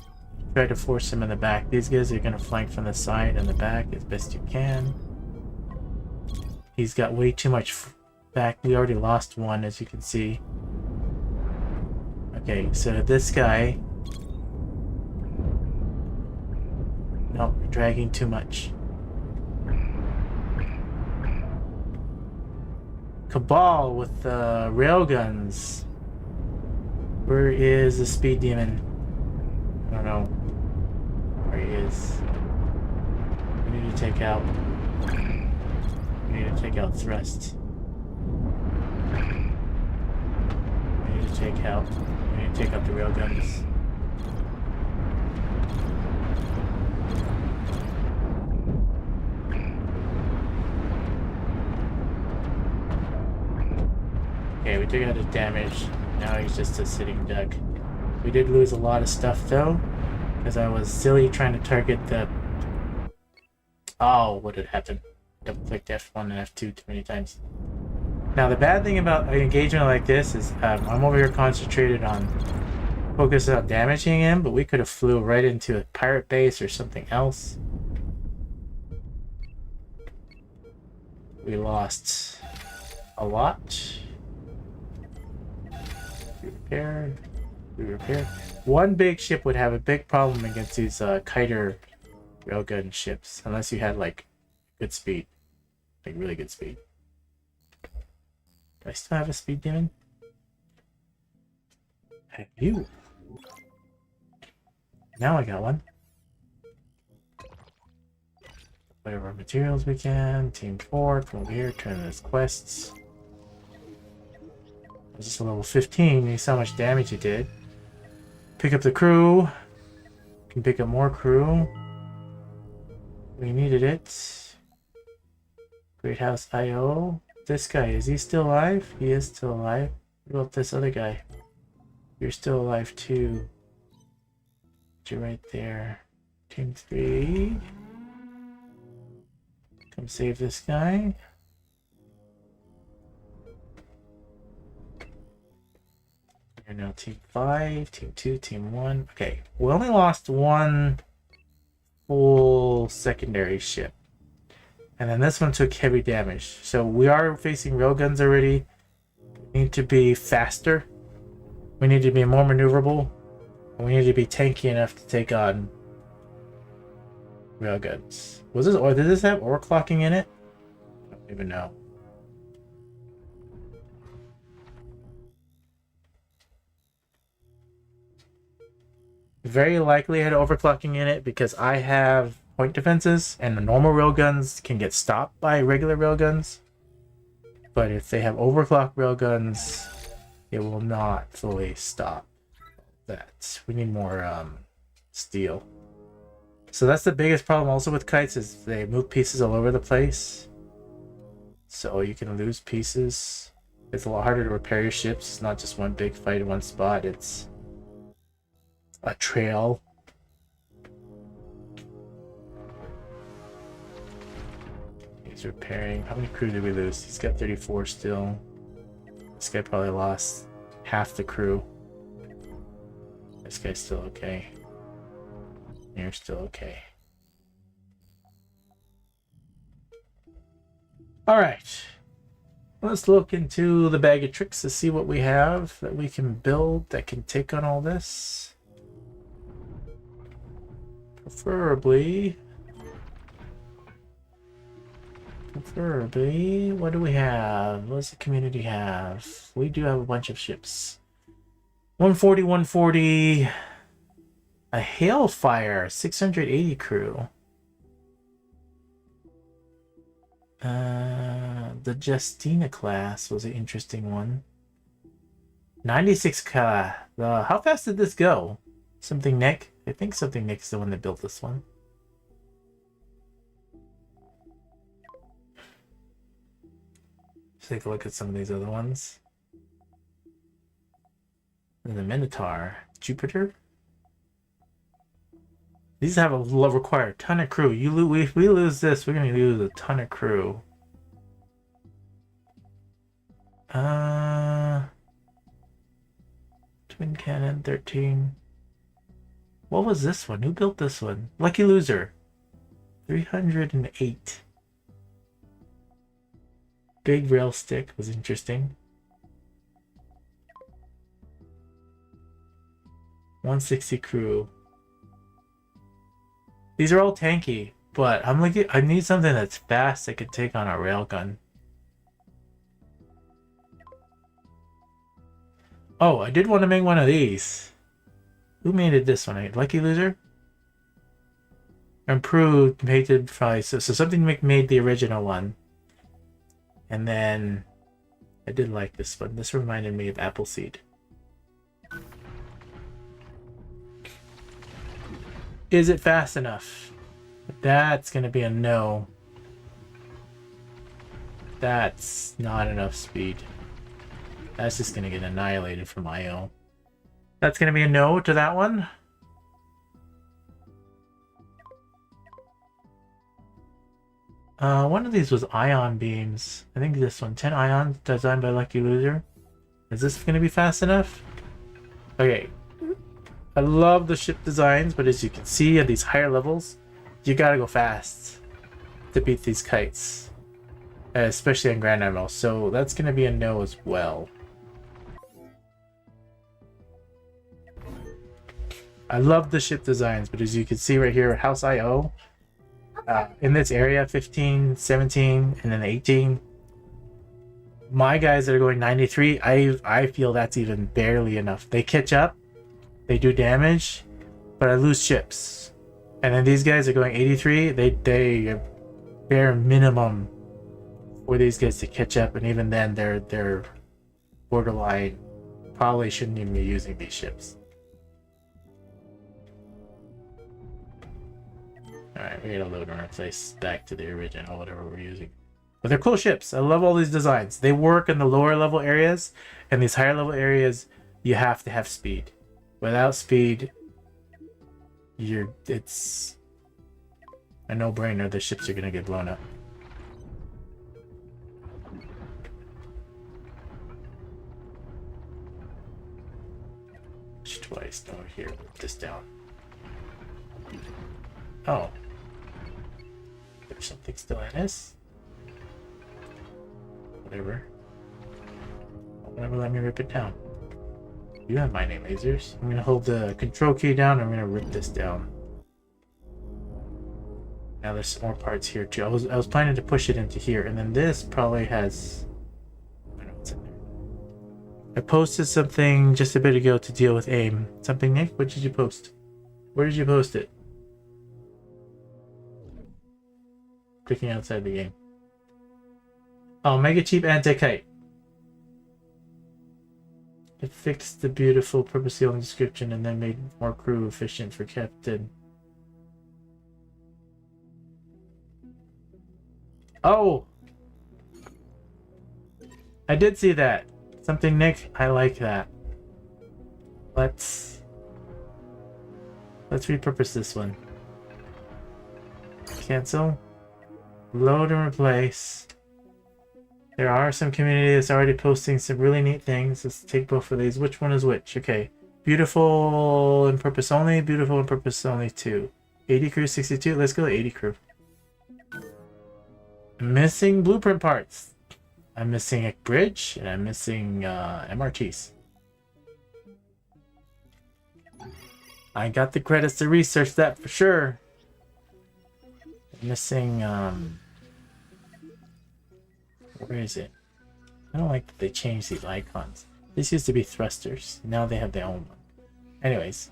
try to force him in the back. These guys are going to flank from the side and the back as best you can. He's got way too much back. We already lost one, as you can see. Okay, so this guy... Nope, you're dragging too much. Cabal with the railguns. Where is the speed demon? I don't know where he is. We need to take out. We need to take out thrust. We need to take out. We need to take out the railguns. Okay, we took out his damage. Now he's just a sitting duck. We did lose a lot of stuff though, because I was silly trying to target the... Oh, what had happened? Double clicked F1 and F2 too many times. Now the bad thing about an engagement like this is I'm over here concentrated on focusing on damaging him, but we could have flew right into a pirate base or something else. We lost a lot. Repair. Repair. One big ship would have a big problem against these kiter railgun ships, unless you had like good speed, like really good speed. Do I still have a speed demon? Have you? Now I got one. Whatever materials we can. Team 4, come over here, turn this quests. It's just a level 15. You see how much damage it did. Pick up the crew. Can pick up more crew. We needed it. Great House IO. This guy, is he still alive? He is still alive. What about this other guy? You're still alive too. You're right there. Team 3. Come save this guy. You're now Team 5, Team 2, Team 1. Okay, we only lost one full secondary ship. And then this one took heavy damage. So we are facing railguns already. We need to be faster. We need to be more maneuverable. And we need to be tanky enough to take on railguns. Was this, or did this have overclocking in it? I don't even know. Very likely had overclocking in it because I have point defenses and the normal railguns can get stopped by regular railguns. But if they have overclock railguns, it will not fully stop that. We need more steel. So that's the biggest problem also with kites is they move pieces all over the place. So you can lose pieces. It's a lot harder to repair your ships. It's not just one big fight in one spot. It's a trail. He's repairing. How many crew did we lose? He's got 34 still. This guy probably lost half the crew. This guy's still okay. You're still okay. Alright. Let's look into the bag of tricks to see what we have that we can build that can take on all this. Preferably, what do we have? What does the community have? We do have a bunch of ships. 140, 140. A Hailfire, 680 crew. The Justina class was an interesting one. 96 class. How fast did this go? Something Nick? I think Something Nick's the one that built this one. Let's take a look at some of these other ones. And the Minotaur. Jupiter? These have require a ton of crew. If we lose this, we're gonna lose a ton of crew. Twin cannon 13. What was this one? Who built this one? Lucky Loser. 308. Big rail stick was interesting. 160 crew. These are all tanky, but I need something that's fast that could take on a railgun. Oh, I did want to make one of these. Who made this one? Lucky Loser? Improved, painted price. So Something made the original one. And then I did like this one. This reminded me of Appleseed. Is it fast enough? That's gonna be a no. That's not enough speed. That's just gonna get annihilated from IO. That's gonna be a no to that one. One of these was ion beams. I think this one, 10 ions, designed by Lucky Loser. Is this gonna be fast enough? Okay. I love the ship designs, but as you can see at these higher levels, you gotta go fast to beat these kites, especially on Grand Admiral. So that's gonna be a no as well. I love the ship designs, but as you can see right here, House IO, in this area, 15, 17, and then 18. My guys that are going 93, I feel that's even barely enough. They catch up. They do damage, but I lose ships. And then these guys are going 83. They bare minimum for these guys to catch up, and even then they're borderline. Probably shouldn't even be using these ships. Alright, we gotta load and replace back to the original, whatever we're using. But they're cool ships. I love all these designs. They work in the lower level areas, and these higher level areas, you have to have speed. Without speed, it's a no-brainer. The ships are gonna get blown up. Twice. No, here, put this down. Oh. There's something still in this. Whatever. Whatever, let me rip it down. You have mining lasers. I'm gonna hold the control key down. I'm gonna rip this down. Now there's some more parts here too. I was planning to push it into here, and then this probably has. I don't know what's in there. I posted something just a bit ago to deal with aim. Something, Nick? What did you post? Where did you post it? Clicking outside the game. Oh, mega cheap anti-kite. It fixed the beautiful purposely only description and then made more crew efficient for Captain. Oh! I did see that. Something, Nick. I like that. Let's repurpose this one. Cancel. Load and replace. There are some community that's already posting some really neat things. Let's take both of these. Which one is which? Okay. Beautiful and purpose only. Beautiful and purpose only 2. 80 crew 62. Let's go 80 crew. Missing blueprint parts. I'm missing a bridge and I'm missing MRTs. I got the credits to research that for sure. Missing where is it? I don't like that they changed these icons. This used to be thrusters. Now they have their own one. Anyways,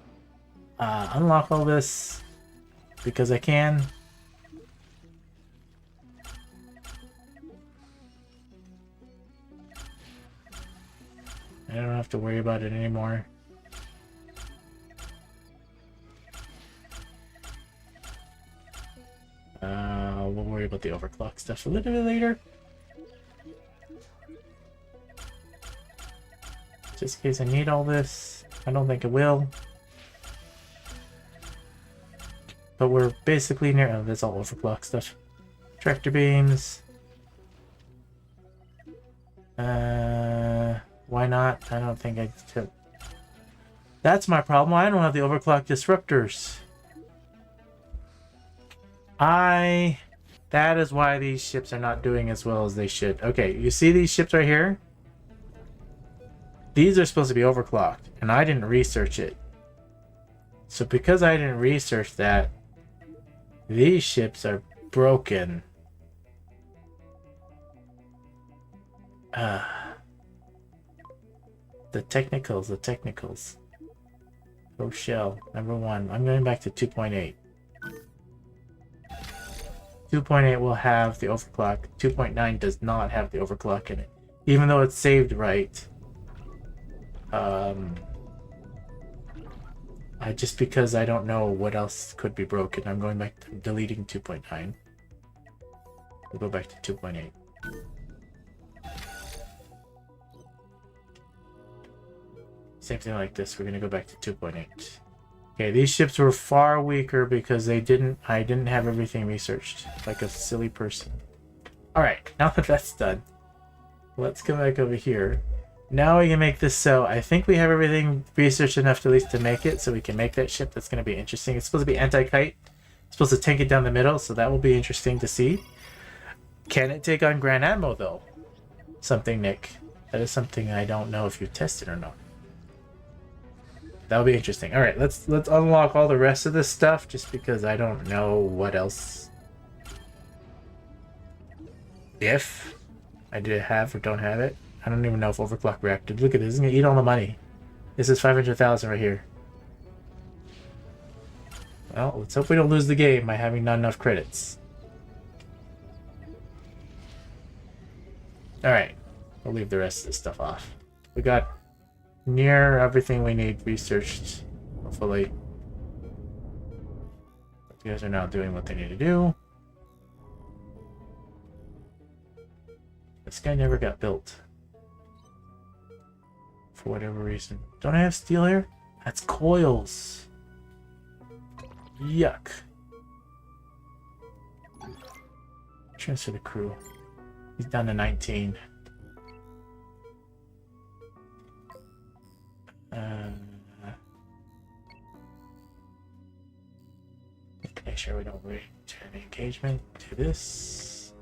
unlock all this because I can. I don't have to worry about it anymore. We'll worry about the overclock stuff a little bit later. Just in case I need all this. I don't think it will. But we're basically near... Oh, that's all overclock stuff. Tractor beams. Why not? I don't think I took... That's my problem. I don't have the overclock disruptors. That is why these ships are not doing as well as they should. Okay, you see these ships right here? These are supposed to be overclocked, and I didn't research it. So because I didn't research that, these ships are broken. The technicals. Rochelle, number 1. I'm going back to 2.8. 2.8 will have the overclock. 2.9 does not have the overclock in it. Even though it's saved right. Just because I don't know what else could be broken, I'm going back to deleting 2.9. We'll go back to 2.8. Same thing like this. We're going to go back to 2.8. Okay, these ships were far weaker because I didn't have everything researched like a silly person. Alright, now that that's done, let's come back over here. Now we can make this so I think we have everything researched enough to at least to make it, so we can make that ship. That's going to be interesting. It's supposed to be anti-kite. It's supposed to tank it down the middle, so that will be interesting to see. Can it take on Grand Admiral, though? Something, Nick. That is something I don't know if you tested or not. That'll be interesting. All right, let's unlock all the rest of this stuff, just because I don't know what else. If I did have or don't have it, I don't even know if overclock reacted. Look at this; it's gonna eat all the money. This is 500,000 right here. Well, let's hope we don't lose the game by having not enough credits. All right, we'll leave the rest of this stuff off. We got near everything we need researched, hopefully. You guys are now doing what they need to do. This guy never got built. For whatever reason. Don't I have steel here? That's coils. Yuck. Transfer the crew. He's down to 19. Make sure we don't return engagement to this.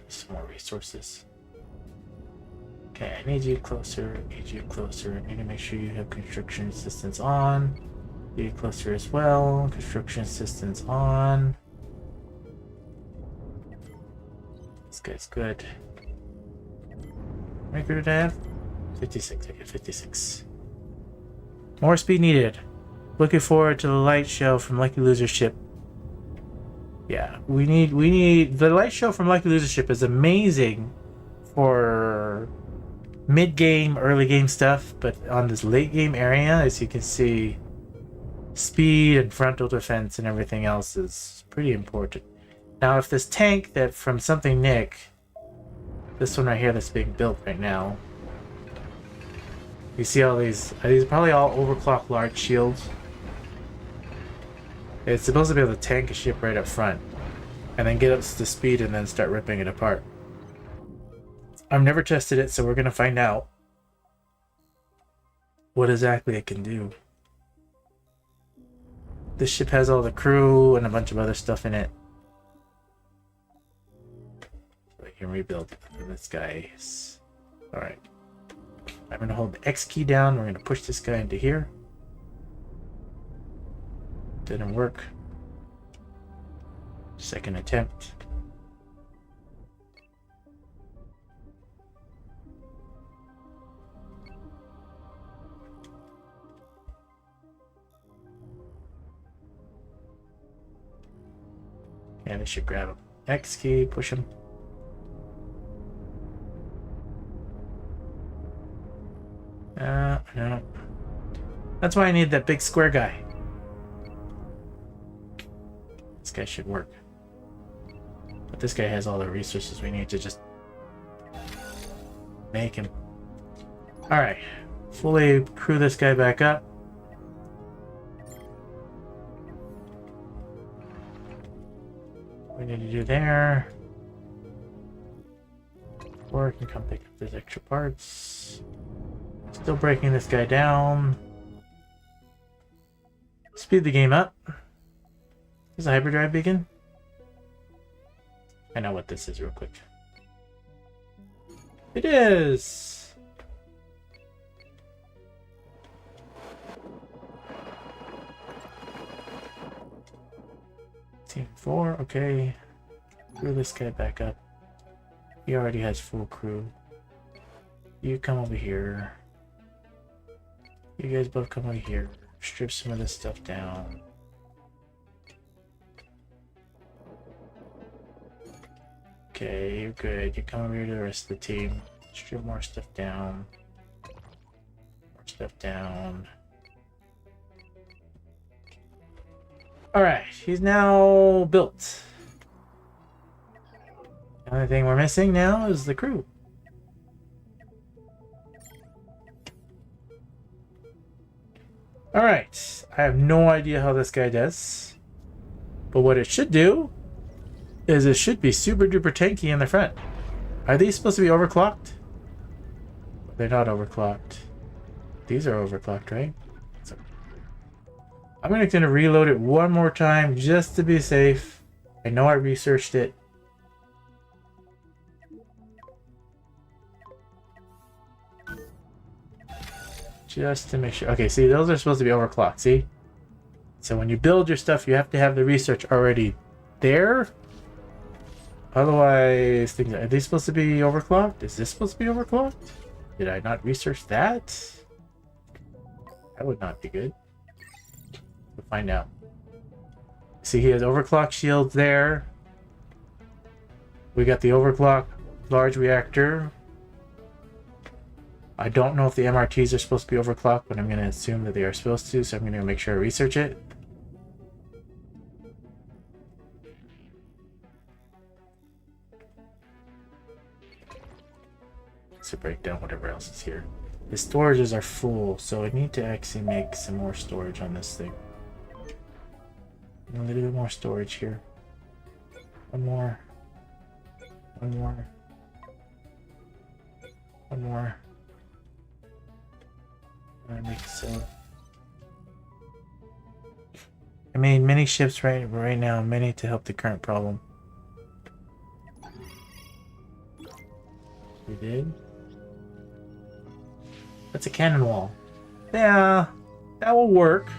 Some more resources. Okay, I need you closer. I need you closer. I need to make sure you have construction assistance on. Need you closer as well. Construction assistance on. This guy's good. How many crew did I have? 56. I get 56. More speed needed. Looking forward to the light show from Lucky Loser's ship. Yeah, we need the light show from Lucky Loser's ship is amazing for mid-game, early game stuff, but on this late game area, as you can see, speed and frontal defense and everything else is pretty important. Now, if this tank that from Something Nick, this one right here that's being built right now, you see all these, are these probably all overclocked large shields? It's supposed to be able to tank a ship right up front and then get up to speed and then start ripping it apart. I've never tested it, so we're going to find out what exactly it can do. This ship has all the crew and a bunch of other stuff in it. We can rebuild this guy. Alright. I'm going to hold the X key down. We're going to push this guy into here. Didn't work. Second attempt. And I should grab him. X key, push him. No. That's why I need that big square guy. This guy should work. But this guy has all the resources we need to just make him. Alright. Fully crew this guy back up. We need to do there. Or I can come pick up these extra parts. Still breaking this guy down. Speed the game up. Is a hyperdrive beacon? I know what this is real quick. It is! Team 4, okay. Crew this guy back up. He already has full crew. You come over here. You guys both come over here. Strip some of this stuff down. Okay, you're good. You come over here to the rest of the team. Strip more stuff down. More stuff down. Alright, he's now built. The only thing we're missing now is the crew. Alright, I have no idea how this guy does. But what it should do is it should be super duper tanky in the front. Are these supposed to be overclocked? They're not overclocked. These are overclocked, right? So I'm going to reload it one more time just to be safe. I know I researched it. Just to make sure. Okay, see, those are supposed to be overclocked, see? So when you build your stuff, you have to have the research already there. Otherwise, things are they supposed to be overclocked? Is this supposed to be overclocked? Did I not research that? That would not be good. We'll find out. See, he has overclock shields there. We got the overclock large reactor. I don't know if the MRTs are supposed to be overclocked, but I'm going to assume that they are supposed to, so I'm going to make sure I research it. To break down whatever else is here. The storages are full, so I need to actually make some more storage on this thing. A little bit more storage here. One more. One more. One more. I make so. I made many ships right now, many to help the current problem. We did. That's a cannon wall. Yeah, that will work.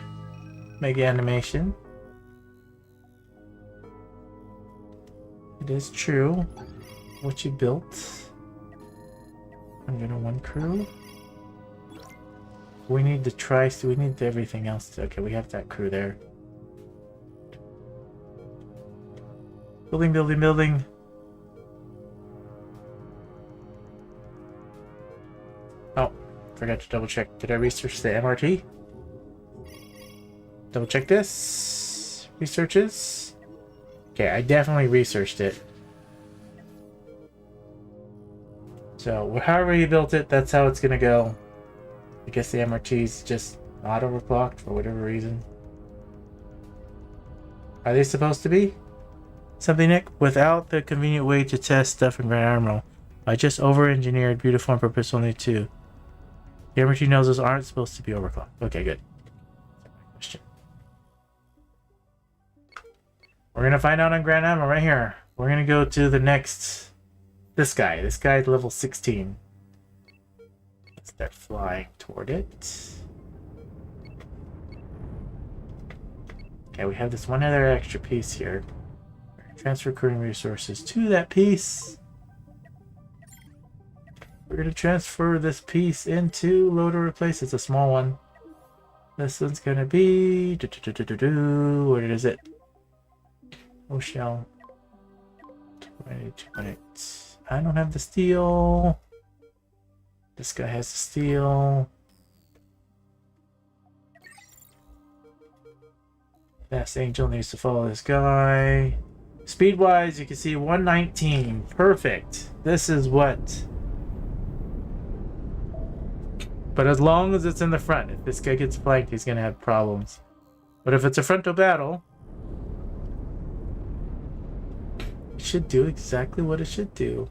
Mega animation. It is true. What you built. 101 crew. We need the trice. We need everything else. Okay, we have that crew there. Building, building, building. Oh, forgot to double check. Did I research the MRT? Double check this. Researches. Okay, I definitely researched it. So, however you built it, that's how it's gonna go. I guess the MRT's just not overclocked for whatever reason. Are they supposed to be? Something, Nick? Without the convenient way to test stuff in Grand Admiral, I just over-engineered beautiful and purpose only 2. The MRT noses aren't supposed to be overclocked. Okay, good. Question. We're gonna find out on Grand Admiral right here. We're gonna go to the next... This guy. This guy's level 16. Let's start flying toward it. Okay, we have this one other extra piece here. Transfer crewing resources to that piece. We're going to transfer this piece into loader replace. It's a small one. This one's going to be... What is it? Oh, shell. 20. I don't have the steel. This guy has the steel. Fast Angel needs to follow this guy. Speed-wise, you can see 119. Perfect. This is what... But as long as it's in the front, if this guy gets flanked, he's going to have problems. But if it's a frontal battle, it should do exactly what it should do.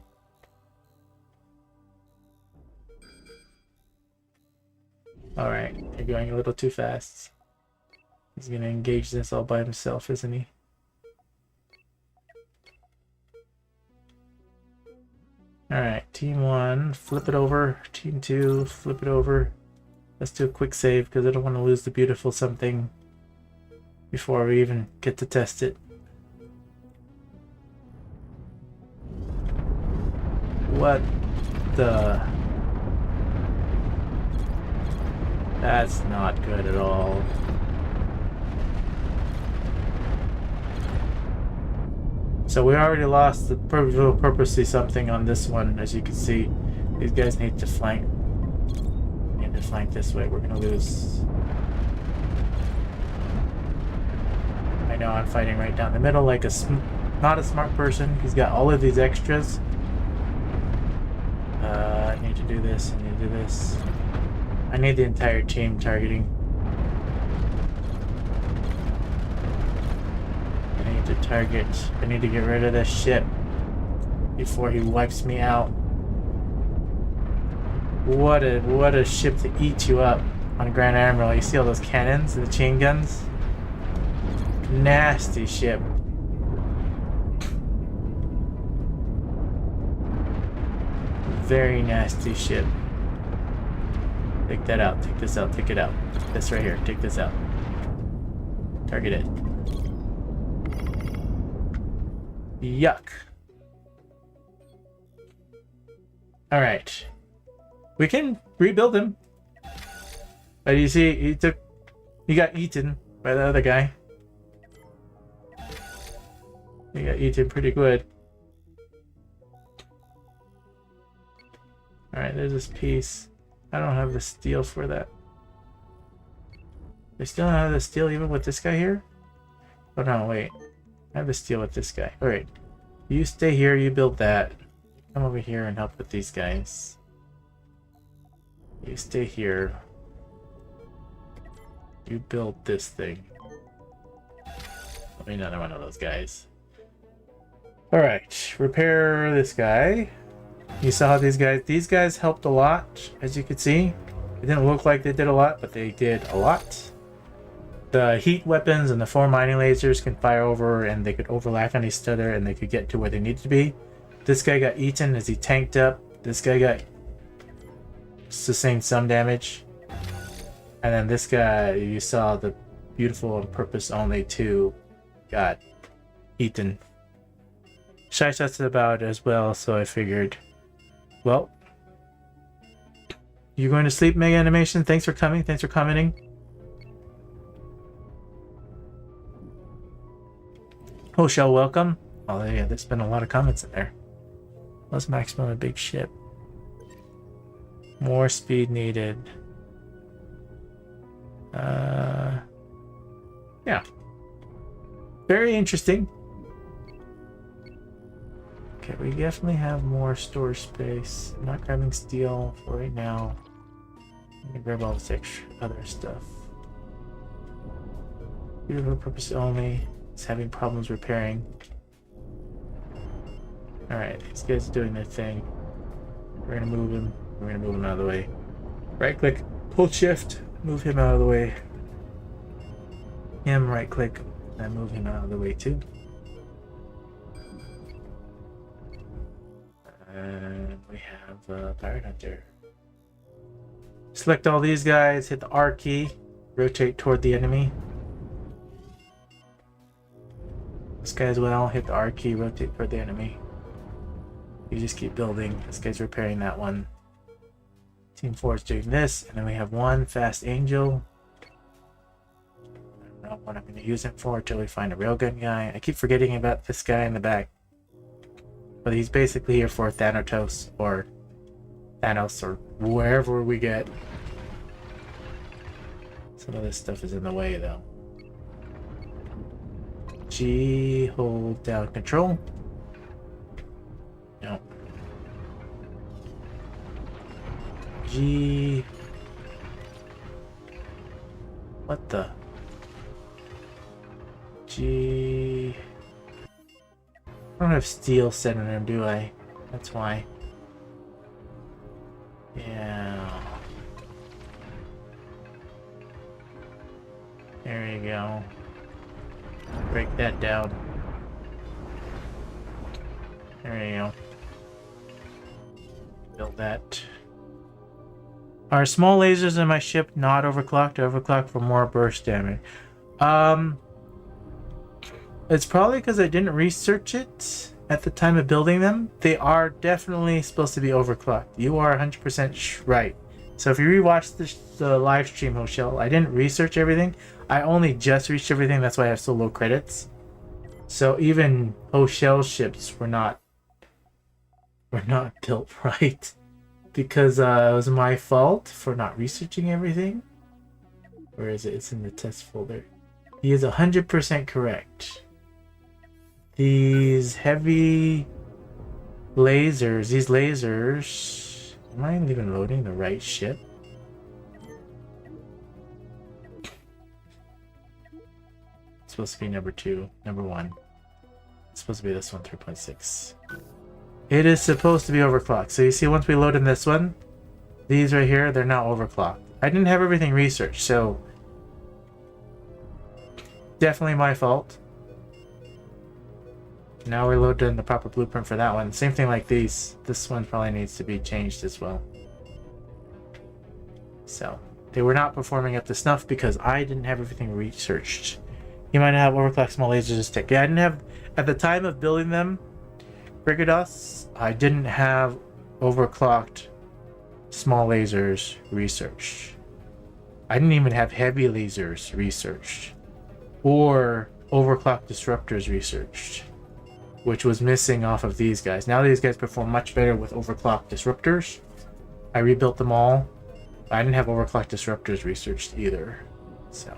Alright, you're going a little too fast. He's going to engage this all by himself, isn't he? Alright, team 1, flip it over. Team 2, flip it over. Let's do a quick save because I don't want to lose the beautiful something before we even get to test it. What the... That's not good at all. So we already lost the purposely something on this one, as you can see. These guys need to flank. Need to flank this way. We're gonna lose. I know I'm fighting right down the middle like a not a smart person. He's got all of these extras. I need to do this. I need to do this. I need the entire team targeting. I need to target. I need to get rid of this ship before he wipes me out. What a ship to eat you up on Grand Admiral. You see all those cannons and the chain guns? Nasty ship. Very nasty ship. Take that out. Take this out. Take it out. This right here. Take this out. Target it. Yuck. Alright. We can rebuild him. But you see, he got eaten by the other guy. He got eaten pretty good. Alright, there's this piece. I don't have the steel for that. They still don't have the steel even with this guy here? Oh no, wait. I have the steel with this guy. Alright. You stay here, you build that. Come over here and help with these guys. You stay here. You build this thing. I mean, another one of those guys. Alright, repair this guy. You saw these guys helped a lot, as you can see. It didn't look like they did a lot, but they did a lot. The heat weapons and the 4 mining lasers can fire over and they could overlap on each other and they could get to where they needed to be. This guy got eaten as he tanked up. This guy got sustained some damage. And then this guy, you saw the beautiful and purpose only 2 got eaten. Shy shots about as well, so I figured, well, you're going to sleep, Mega Animation. Thanks for coming. Thanks for commenting. Oh, Shell, welcome. Oh, yeah, there's been a lot of comments in there. Let's maximum a big ship. More speed needed. Yeah. Very interesting. Okay, we definitely have more storage space. I'm not grabbing steel for right now. I'm gonna grab all this extra other stuff. Beautiful purpose only. It's having problems repairing. Alright, these guys are doing their thing. We're gonna move him. We're gonna move him out of the way. Right click, hold shift, move him out of the way. Him, right click, and move him out of the way too. And we have a Pirate Hunter. Select all these guys, hit the R key, rotate toward the enemy. This guy as well, hit the R key, rotate toward the enemy. You just keep building. This guy's repairing that one. Team 4 is doing this, and then we have one Fast Angel. I don't know what I'm going to use him for until we find a railgun guy. I keep forgetting about this guy in the back. But he's basically here for Thanatos or wherever we get. Some of this stuff is in the way though. G, hold down control. No. G. What the? G. I don't have steel set in him, do I? That's why. Yeah. There you go. Break that down. There you go. Build that. Are small lasers in my ship not overclocked? Overclocked for more burst damage. It's probably because I didn't research it at the time of building them. They are definitely supposed to be overclocked. You are 100% right. So if you rewatch the live stream, Hoshell, I didn't research everything. I only just reached everything. That's why I have so low credits. So even Hoshell's ships were not built right. Because it was my fault for not researching everything. Where is it? It's in the test folder. He is 100% correct. These heavy lasers, am I even loading the right ship? It's supposed to be number 2, number 1. It's supposed to be this one, 3.6. It is supposed to be overclocked. So you see, once we load in this one, these right here, they're not overclocked. I didn't have everything researched, so definitely my fault. Now we're loading the proper blueprint for that one. Same thing like these. This one probably needs to be changed as well. So they were not performing up to snuff because I didn't have everything researched. You might have overclocked small lasers to stick. Yeah, I didn't have, at the time of building them, Brigados, I didn't have overclocked small lasers researched. I didn't even have heavy lasers researched. Or overclocked disruptors researched, which was missing off of these guys. Now these guys perform much better with overclocked disruptors. I rebuilt them all. I didn't have overclocked disruptors researched either. So,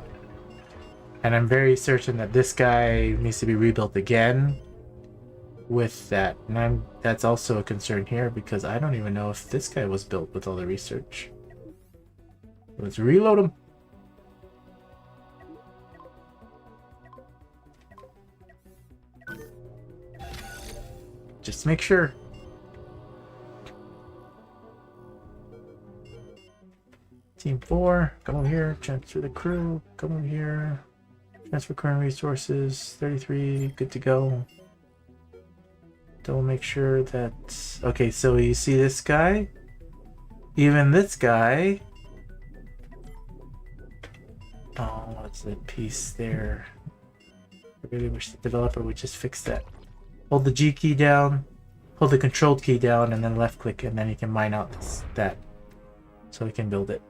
and I'm very certain that this guy needs to be rebuilt again with that. And that's also a concern here because I don't even know if this guy was built with all the research. Let's reload him. Just make sure. Team 4, come over here, transfer the crew, come over here, transfer current resources, 33, good to go. Double make sure that, okay, so you see this guy? even this guy. Oh, what's the piece there? I really wish the developer would just fix that. Hold the G key down, hold the control key down, and then left click, and then you can mine out that. So we can build it.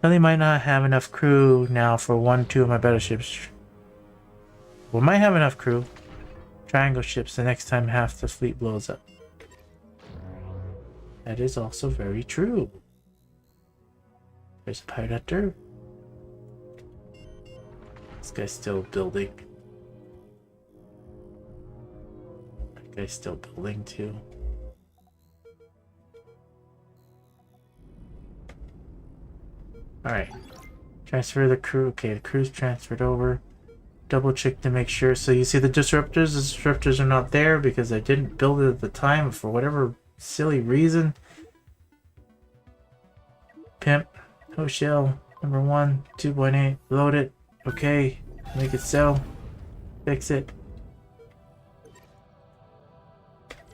Really might not have enough crew now for 1-2 of my battleships. We might have enough crew. Triangle ships the next time half the fleet blows up. That is also very true. There's a pirate hunter. This guy's still building. That guy's still building too. Alright. Transfer the crew. Okay, the crew's transferred over. Double check to make sure. So you see the disruptors? The disruptors are not there because I didn't build it at the time for whatever silly reason. Pimp. Host shell. Number 1. 2.8. Load it. Okay. Make it so. Fix it.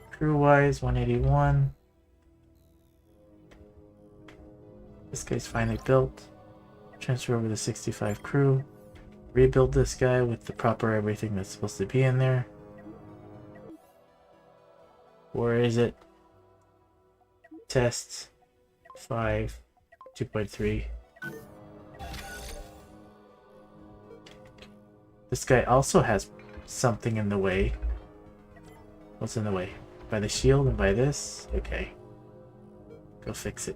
Crew wise, 181. This guy's finally built. Transfer over the 65 crew. Rebuild this guy with the proper everything that's supposed to be in there. Where is it? Test 5 2.3. This guy also has something in the way. What's in the way? By the shield and by this? Okay. Go fix it.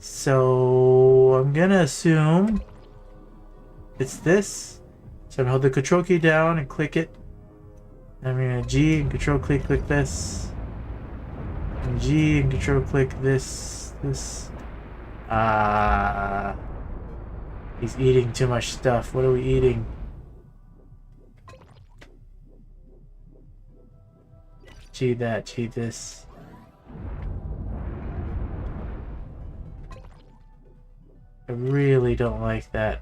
So I'm gonna assume it's this. So I'm gonna hold the control key down and click it. I'm gonna G and control click this. And G and control click this. He's eating too much stuff. What are we eating? G that, G this. I really don't like that.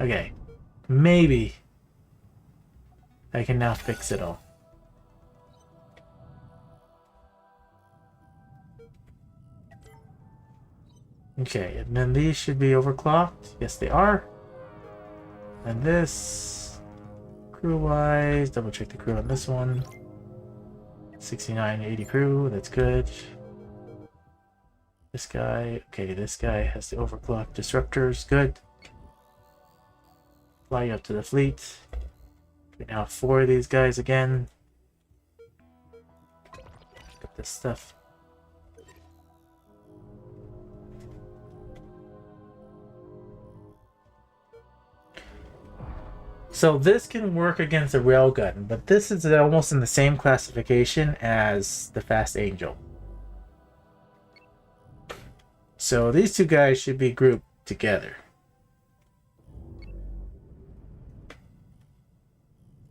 Okay. Maybe I can now fix it all. Okay, and then these should be overclocked. Yes, they are. And this, crew-wise, double check the crew on this one. 69, 80 crew, that's good. This guy, okay, this guy has the overclocked disruptors, good. Fly up to the fleet. We now have 4 of these guys again. Got this stuff. So this can work against a railgun, but this is almost in the same classification as the Fast Angel. So these two guys should be grouped together.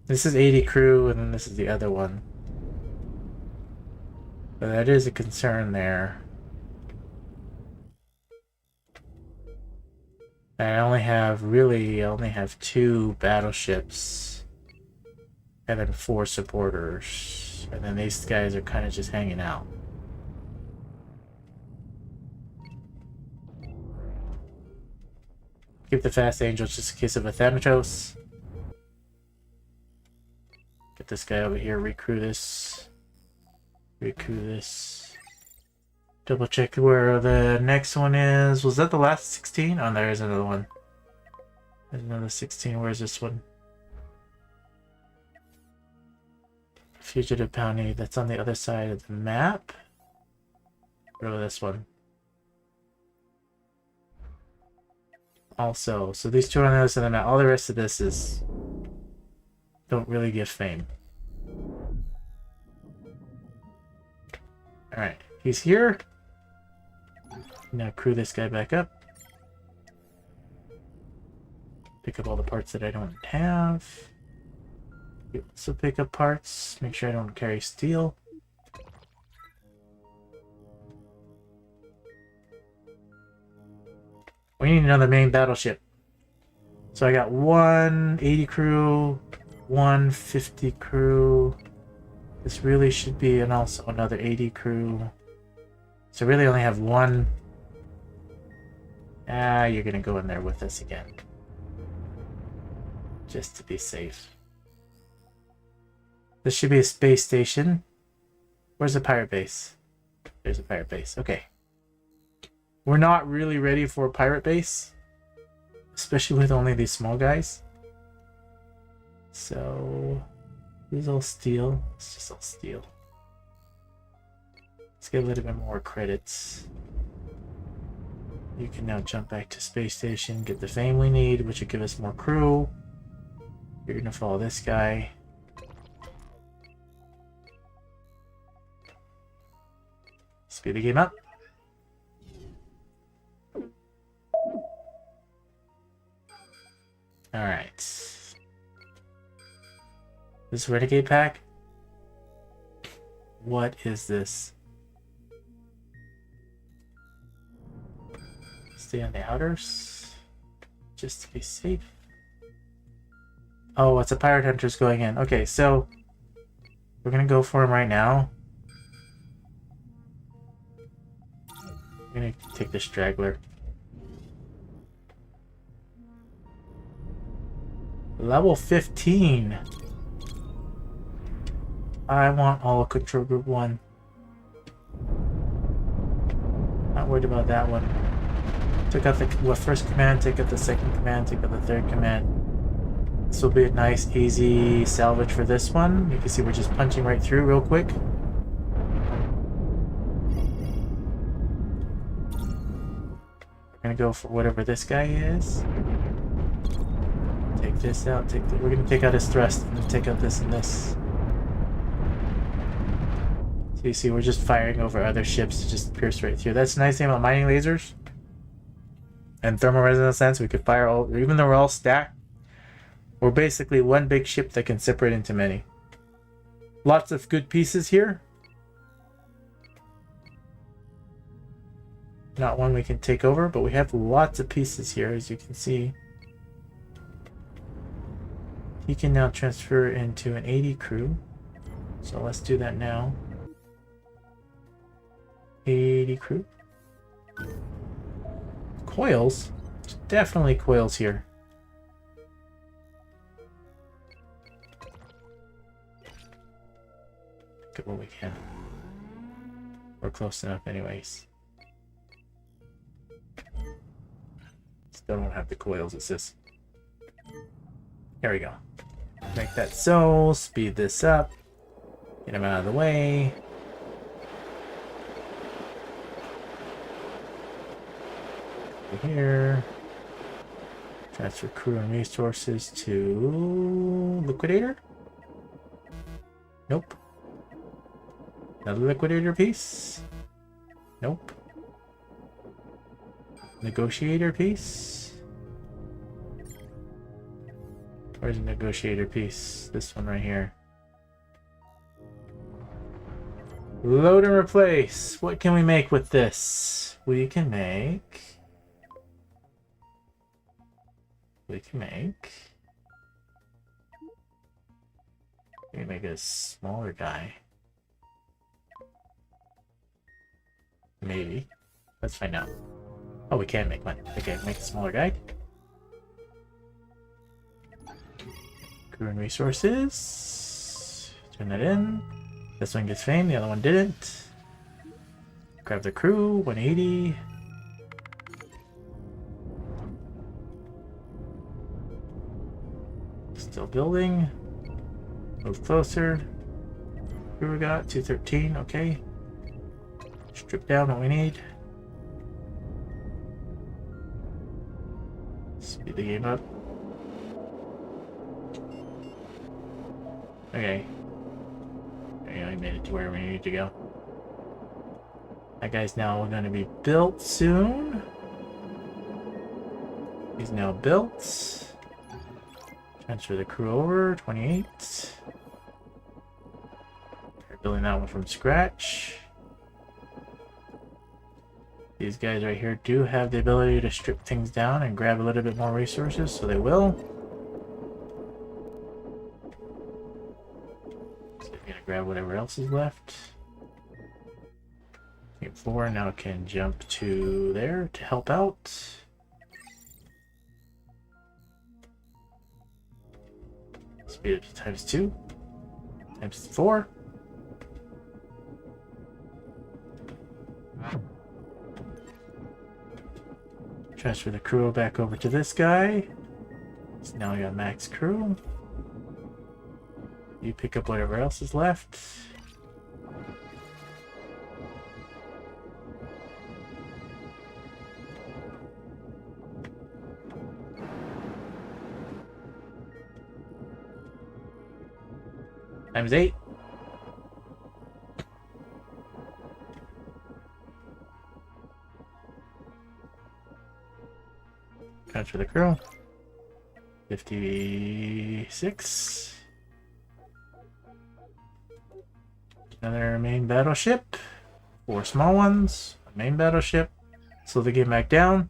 This is 80 crew, and then this is the other one. But that is a concern there. I only have 2 battleships and then 4 supporters, and then these guys are kind of just hanging out. Keep the Fast Angels just in case of a Thanatos. Get this guy over here, recrew this. Double check where the next one is. Was that the last 16? Oh, there is another one. There's another 16. Where's this one? Fugitive bounty. That's on the other side of the map. What about this one? Also, so these two are on the other side of the map. All the rest of this is don't really give fame. Alright, he's here. Now crew this guy back up. Pick up all the parts that I don't have. You also pick up parts. Make sure I don't carry steel. We need another main battleship. So I got 180 crew, 150 crew. This really should be, and also another 80 crew. So really only have one. Ah, you're gonna go in there with us again. Just to be safe. This should be a space station. Where's the pirate base? There's a pirate base. Okay. We're not really ready for a pirate base. Especially with only these small guys. So... this is all steel. It's just all steel. Let's get a little bit more credits. You can now jump back to space station, get the fame we need, which will give us more crew. You're gonna follow this guy. Speed the game up. Alright. This Renegade pack? What is this? Stay on the outers. Just to be safe. Oh, it's a pirate hunter's going in. Okay, so we're gonna go for him right now. I'm gonna take the straggler. Level 15. I want all control group 1. Not worried about that one. Took out the first command, take out the second command, take out the third command. This will be a nice, easy salvage for this one. You can see we're just punching right through real quick. We're gonna go for whatever this guy is. Take this out. We're gonna take out his thrust and then take out this and this. So you see, we're just firing over other ships to just pierce right through. That's the nice thing about mining lasers and thermal resonance sense. We could fire all, even though we're all stacked. We're basically one big ship that can separate into many. Lots of good pieces here. Not one we can take over, but we have lots of pieces here, as you can see. He can now transfer into an 80 crew. So let's do that now. 80 crew. Coils? There's definitely coils here. Get what we can. We're close enough anyways. Still don't have the coils assist. Here we go. Make that so. Speed this up. Get him out of the way. Over here. Transfer crew and resources to liquidator. Nope. Another liquidator piece. Nope. Negotiator piece. Where's the negotiator piece? This one right here. Load and replace. What can we make with this? We can make... We can make a smaller guy. Maybe. Let's find out. Oh, we can make one. Okay, make a smaller guy. Crew and resources. Turn that in. This one gets fame, the other one didn't. Grab the crew, 180. Still building. Move closer. Here we got 213, okay. Strip down what we need. Speed the game up. Okay. Okay, I made it to where we need to go. That guy's now going to be built soon. He's now built. Transfer the crew over, 28. We're building that one from scratch. These guys right here do have the ability to strip things down and grab a little bit more resources, so they will. So they're gonna grab whatever else is left. Team 4 now can jump to there to help out. Speed up to times 2. Times 4. Transfer the crew back over to this guy. So now we got max crew. You pick up whatever else is left. Times 8. Transfer the crew. 56. Another main battleship. 4 small ones. A main battleship. Slow the game back down.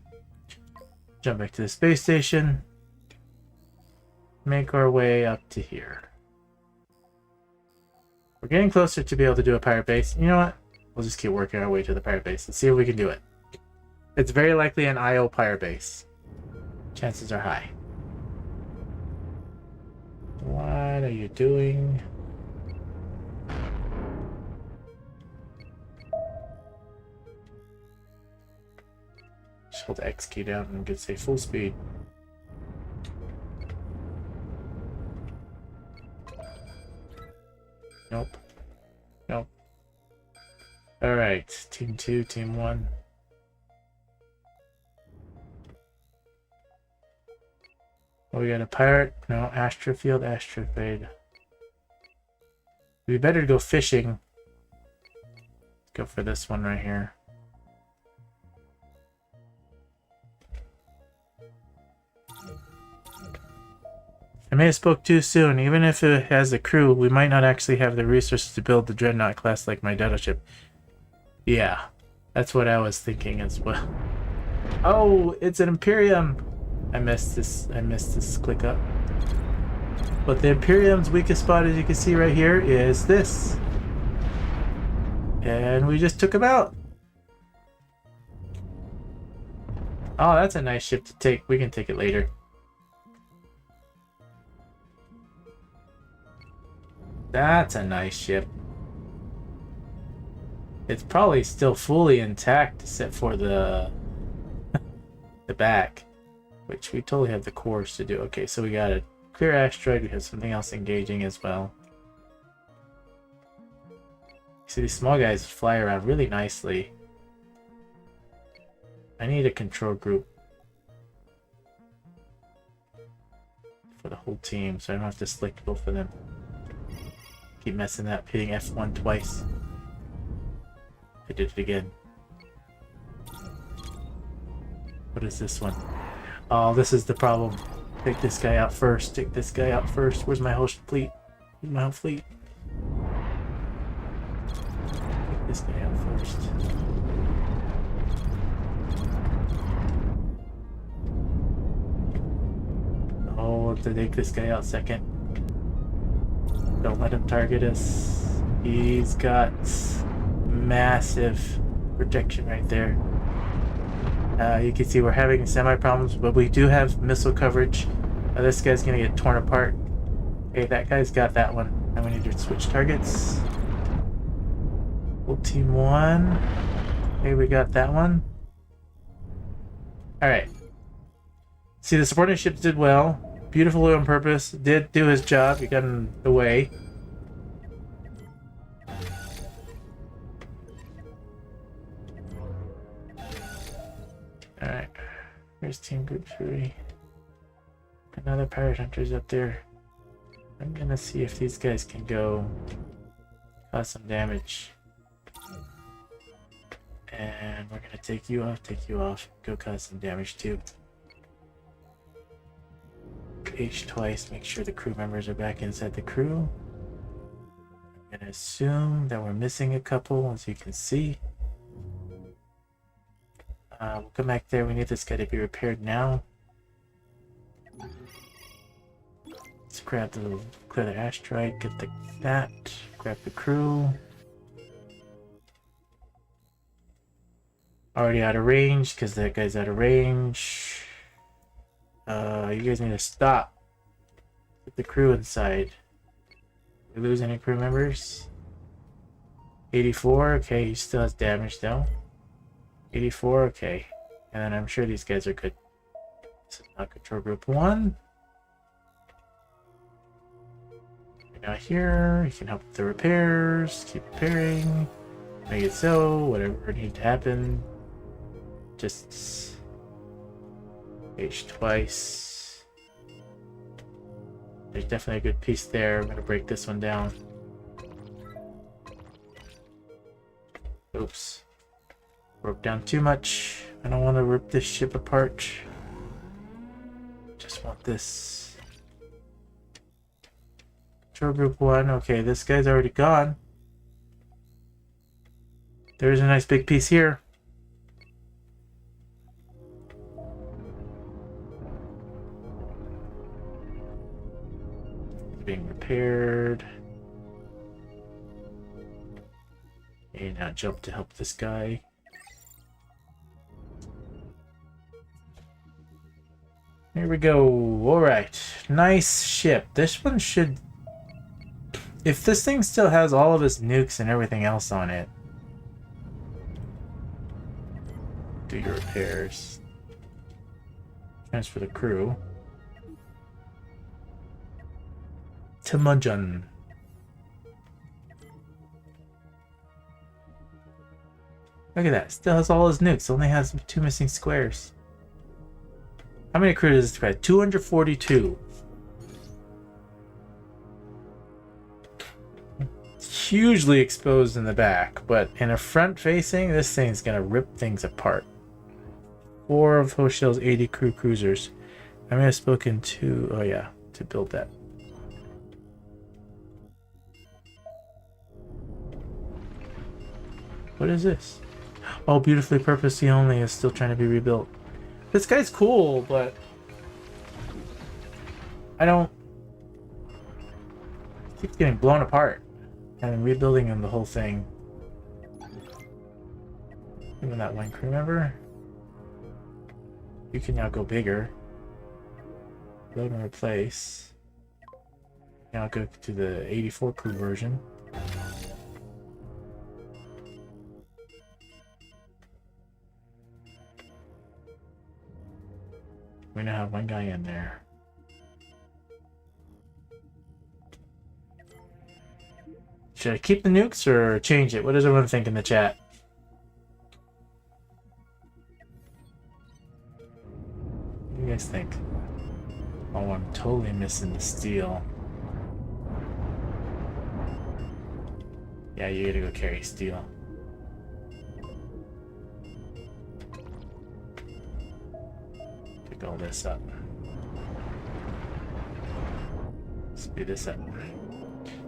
Jump back to the space station. Make our way up to here. We're getting closer to be able to do a pirate base. You know what? We'll just keep working our way to the pirate base and see if we can do it. It's very likely an IO pirate base. Chances are high. What are you doing? Just hold the X key down and get say full speed. Nope. Nope. Alright, Team 2, Team 1. Oh, we got a pirate. No, Astrofield, Astrofade. We better go fishing. Let's go for this one right here. I may have spoke too soon. Even if it has a crew, we might not actually have the resources to build the Dreadnought class like my battleship. Yeah, that's what I was thinking as well. Oh, it's an Imperium! I missed this click up. But the Imperium's weakest spot, as you can see right here, is this. And we just took him out. Oh, that's a nice ship to take. We can take it later. That's a nice ship. It's probably still fully intact except for the back, which we totally have the cores to do. Okay, so we got a clear asteroid. We have something else engaging as well. See, these small guys fly around really nicely. I need a control group for the whole team, so I don't have to select both of them. Keep messing up, hitting F1 twice. I did it again. What is this one? Oh, this is the problem. Take this guy out first. Take this guy out first. Where's my whole fleet? Where's my whole fleet? Take this guy out first. Oh, to take this guy out second. Don't let him target us. He's got massive protection right there. You can see we're having semi-problems, but we do have missile coverage. This guy's gonna get torn apart. Okay, that guy's got that one. Now we need to switch targets. Full team 1. Okay, we got that one. Alright. See, the supporting ships did well. Beautiful on purpose. Did do his job. He got in the way. Alright. Here's Team Group 3. Another pirate hunter's up there. I'm gonna see if these guys can go cause some damage. And we're gonna take you off, go cause some damage too. H twice, make sure the crew members are back inside the crew. I'm gonna assume that we're missing a couple, as you can see. We'll come back there. We need this guy to be repaired now. Let's grab the clear the asteroid, get that. Grab the crew. Already out of range because that guy's out of range. You guys need to stop. Put the crew inside. We lose any crew members? 84, okay, he still has damage though. 84, okay. And then I'm sure these guys are good. So now control group 1. You're not here. You can help with the repairs. Keep repairing. Make it so. Whatever needs to happen. Just H twice. There's definitely a good piece there. I'm gonna break this one down. Oops. Broke down too much. I don't want to rip this ship apart. Just want this. Control group 1. Okay, this guy's already gone. There's a nice big piece here. It's being repaired. Okay, now jump to help this guy. Here we go. Alright. Nice ship. This one should... If this thing still has all of its nukes and everything else on it... Do your repairs. Transfer the crew. Timajun. Look at that. Still has all his nukes. Only has 2 missing squares. How many crew does this spread? 242. Hugely exposed in the back, but in a front facing, this thing's gonna rip things apart. 4 of Hoshel's 80 crew cruisers. I may have spoken to... Oh yeah, to build that. What is this? Oh, beautifully purposely only is still trying to be rebuilt. This guy's cool, but I don't... He keeps getting blown apart. And rebuilding him the whole thing. Even that one crew member. You can now go bigger. Load and replace. Now go to the 84 crew version. We now have one guy in there. Should I keep the nukes or change it? What does everyone think in the chat? What do you guys think? Oh, I'm totally missing the steel. Yeah, you gotta go carry steel. Pick all this up. Speed this up.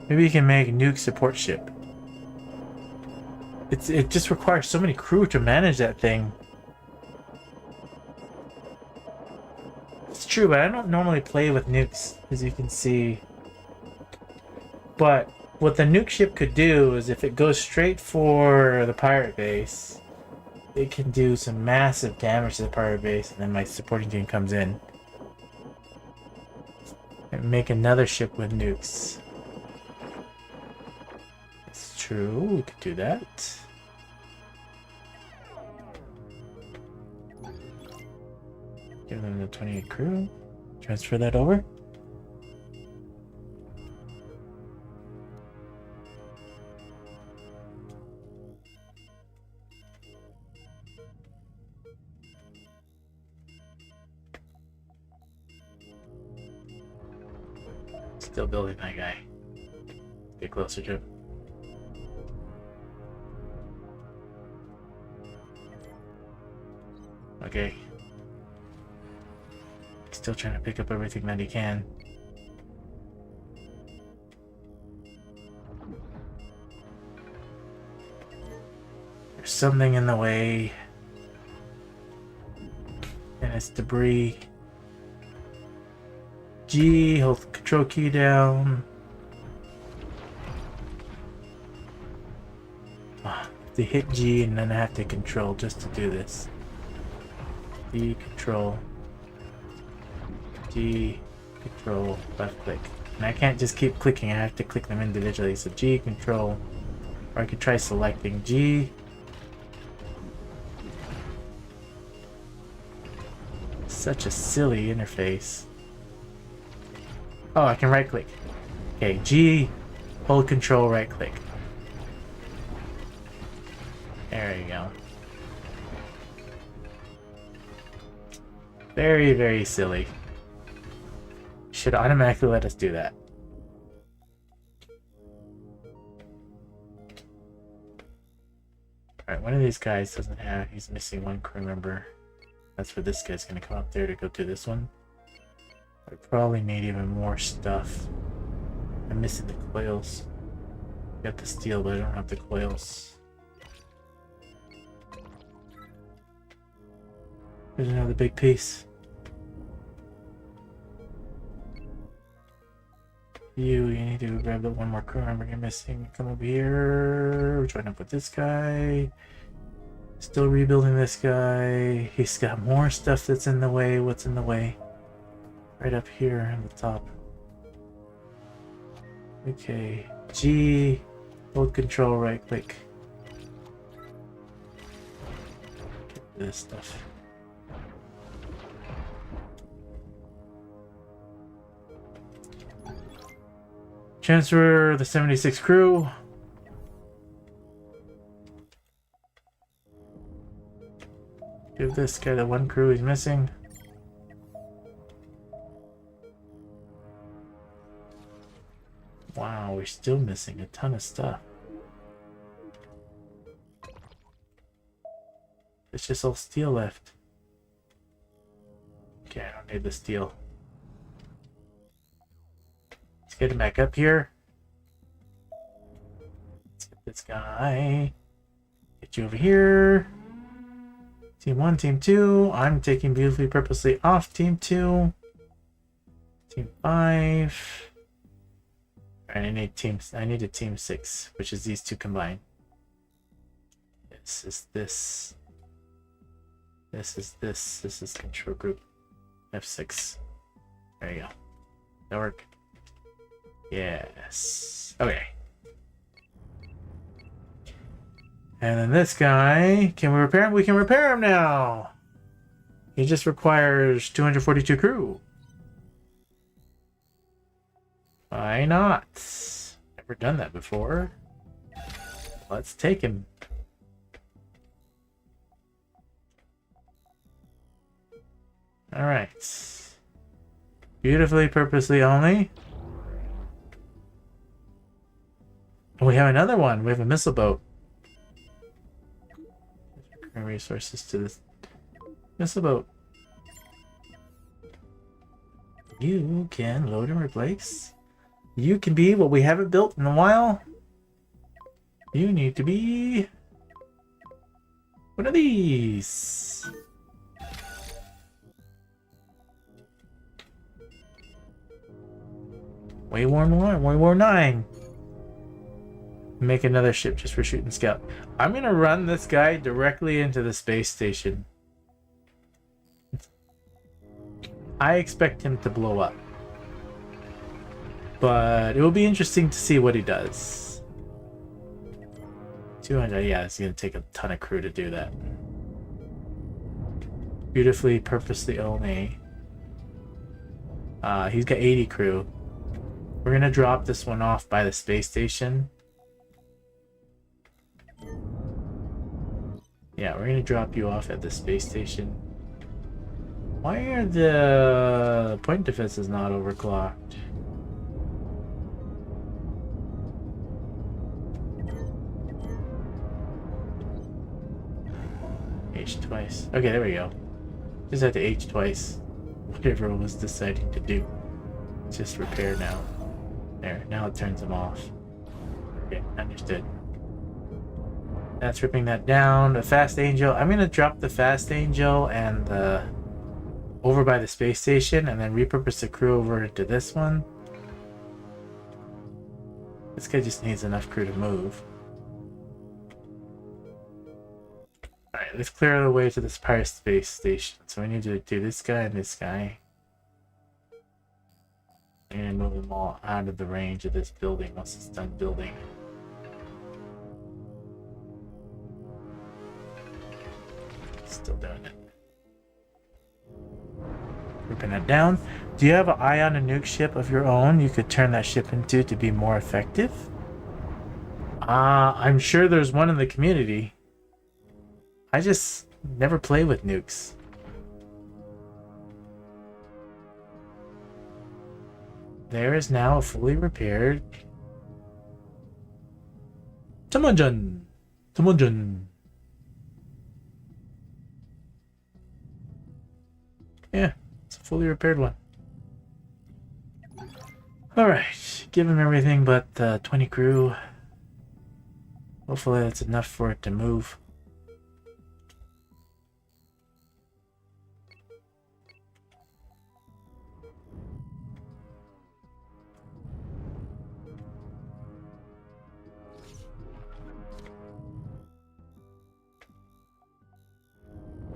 Maybe you can make nuke support ship. It just requires so many crew to manage that thing. It's true, but I don't normally play with nukes, as you can see. But what the nuke ship could do is if it goes straight for the pirate base, it can do some massive damage to the pirate base, and then my supporting team comes in and make another ship with nukes. It's true, we could do that. Give them the 28 crew. Transfer that over. Still building that guy. Get closer to him. Okay. Still trying to pick up everything that he can. There's something in the way. And it's debris. G, hold the control key down. To hit G and then I have to control just to do this. G, control. G, control, left click. And I can't just keep clicking, I have to click them individually. So G, control, or I could try selecting G. Such a silly interface. Oh, I can right click. Okay, G, hold control, right click. There you go. Very, very silly. Should automatically let us do that. Alright, one of these guys doesn't have, he's missing one crew member. That's where this guy's gonna come up there to go to this one. I probably need even more stuff. I'm missing the coils. Got the steel, but I don't have the coils. There's another big piece. You need to grab the one more crew member you're missing. Come over here. Join up with this guy. Still rebuilding this guy. He's got more stuff that's in the way. What's in the way? Right up here on the top. Okay. G. Hold control, right click. Get this stuff. Transfer the 76 crew. Give this guy the one crew he's missing. Wow, we're still missing a ton of stuff. It's just all steel left. Okay, I don't need the steel. Let's get him back up here. Let's get this guy. Get you over here. Team 1, Team 2. I'm taking Beautifully Purposely off Team 2. Team 5. Alright, I need a Team 6, which is these two combined. This is this. This is this. This is control group F6. There you go. That work? Yes. Okay. And then this guy, can we repair him? We can repair him now. He just requires 242 crew. Why not? Never done that before. Let's take him. Alright. Beautifully Purposely only. And we have another one. We have a missile boat. Resources to this missile boat. You can load and replace. You can be what we haven't built in a while. You need to be one of these. Wayworn 1, Wayworn 9. Make another ship just for shooting scout. I'm gonna run this guy directly into the space station. I expect him to blow up, but it will be interesting to see what he does. 200, yeah, it's gonna take a ton of crew to do that. Beautifully Purposely only. He's got 80 crew. We're gonna drop this one off by the space station. Yeah, we're gonna drop you off at the space station. Why are the point defenses not overclocked? H twice. Okay, there we go. Just had to H twice. Whatever it was deciding to do. Just repair now. There, now it turns them off. Okay, understood. That's ripping that down. The Fast Angel. I'm gonna drop the Fast Angel and the over by the space station, and then repurpose the crew over into this one. This guy just needs enough crew to move. Alright, let's clear the way to this pirate space station. So we need to do this guy and this guy. And move them all out of the range of this building once it's done building. Still doing it. Grouping that down. Do you have an eye on a nuke ship of your own you could turn that ship into to be more effective? I'm sure there's one in the community. I just never play with nukes. There is now a fully repaired Tamonjun. Yeah, it's a fully repaired one. Alright, give him everything but 20 crew. Hopefully that's enough for it to move.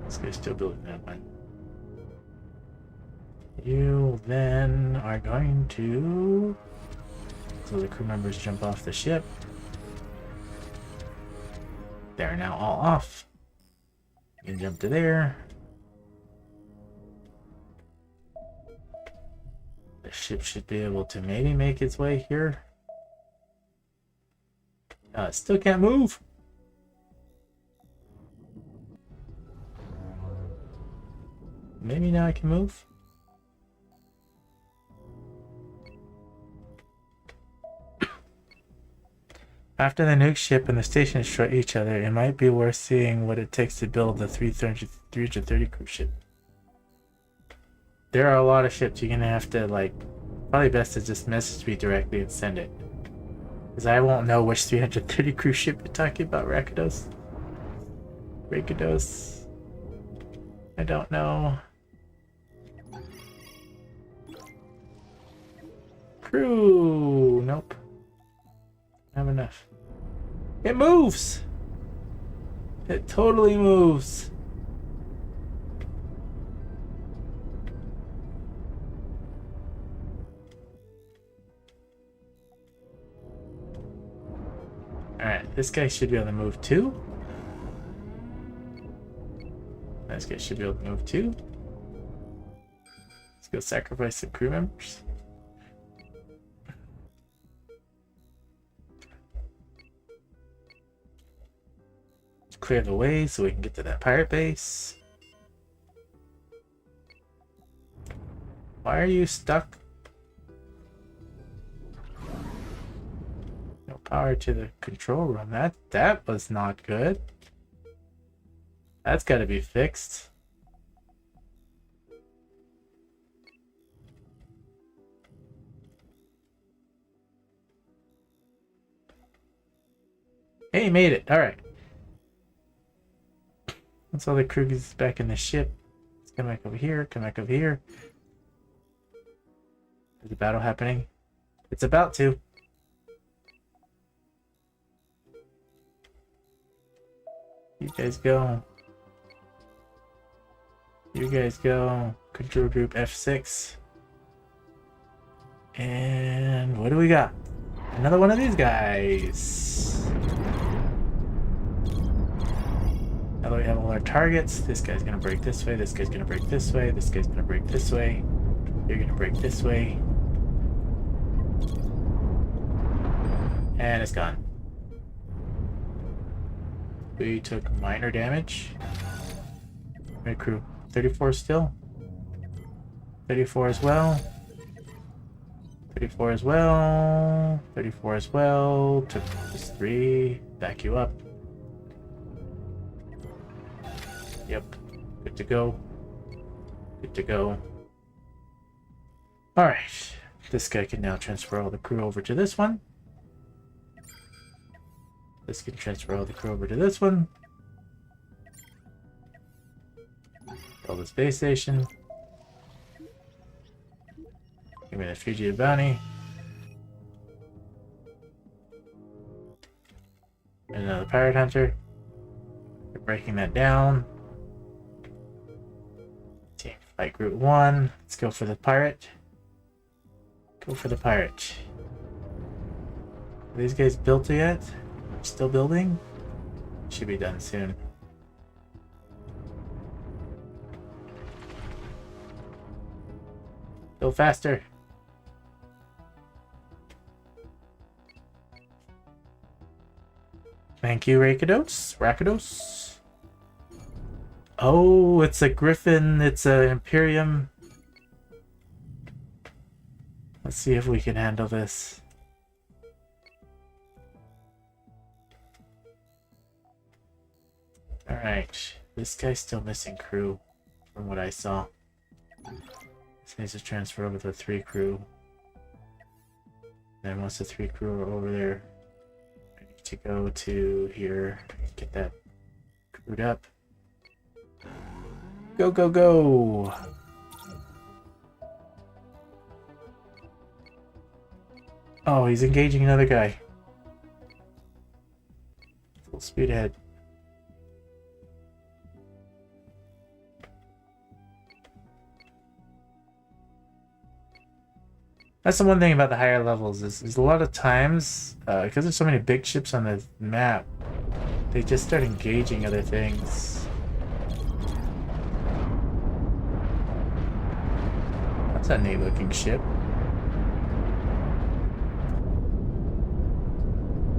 This guy's still building that one. You then are going to... So the crew members jump off the ship. They're now all off. You can jump to there. The ship should be able to maybe make its way here. It still can't move. Maybe now I can move. After the nuke ship and the station destroy each other, it might be worth seeing what it takes to build the 330 cruise ship. There are a lot of ships you're gonna have to, like, probably best to just message me directly and send it. Because I won't know which 330 cruise ship you're talking about, Rakados. I don't know. Crew! Nope. Have enough. It moves! It totally moves. Alright, this guy should be able to move too. This guy should be able to move too. Let's go sacrifice some crew members. Clear the way so we can get to that pirate base. Why are you stuck? No power to the control room. That was not good. That's got to be fixed. Hey, made it. All right. Once all the crew gets back in the ship, let's come back over here, come back over here. There's a battle happening. It's about to. You guys go. You guys go. Control group F6. And what do we got? Another one of these guys. Now that we have all our targets, this guy's gonna break this way, this guy's gonna break this way, this guy's gonna break this way, you're gonna break this way. And it's gone. We took minor damage. Right, crew. 34 still. 34 as well. 34 as well. 34 as well. Took just 3. Back you up. Yep. Good to go. Good to go. Alright. This guy can now transfer all the crew over to this one. This can transfer all the crew over to this one. Build the space station. Give me the fugitive bounty. And another pirate hunter. Breaking that down. Team fight group 1. Let's go for the pirate. Go for the pirate. Are these guys built yet? Still building? Should be done soon. Go faster. Thank you, Rakidos. Oh, it's a griffin. It's an Imperium. Let's see if we can handle this. Alright. This guy's still missing crew, from what I saw. This needs to transfer over to 3 crew. Then once the 3 crew are over there, I need to go to here, get that crewed up. Go, go, go! Oh, he's engaging another guy. Full speed ahead. That's the one thing about the higher levels is a lot of times, because there's so many big ships on the map, they just start engaging other things. That's a neat looking ship.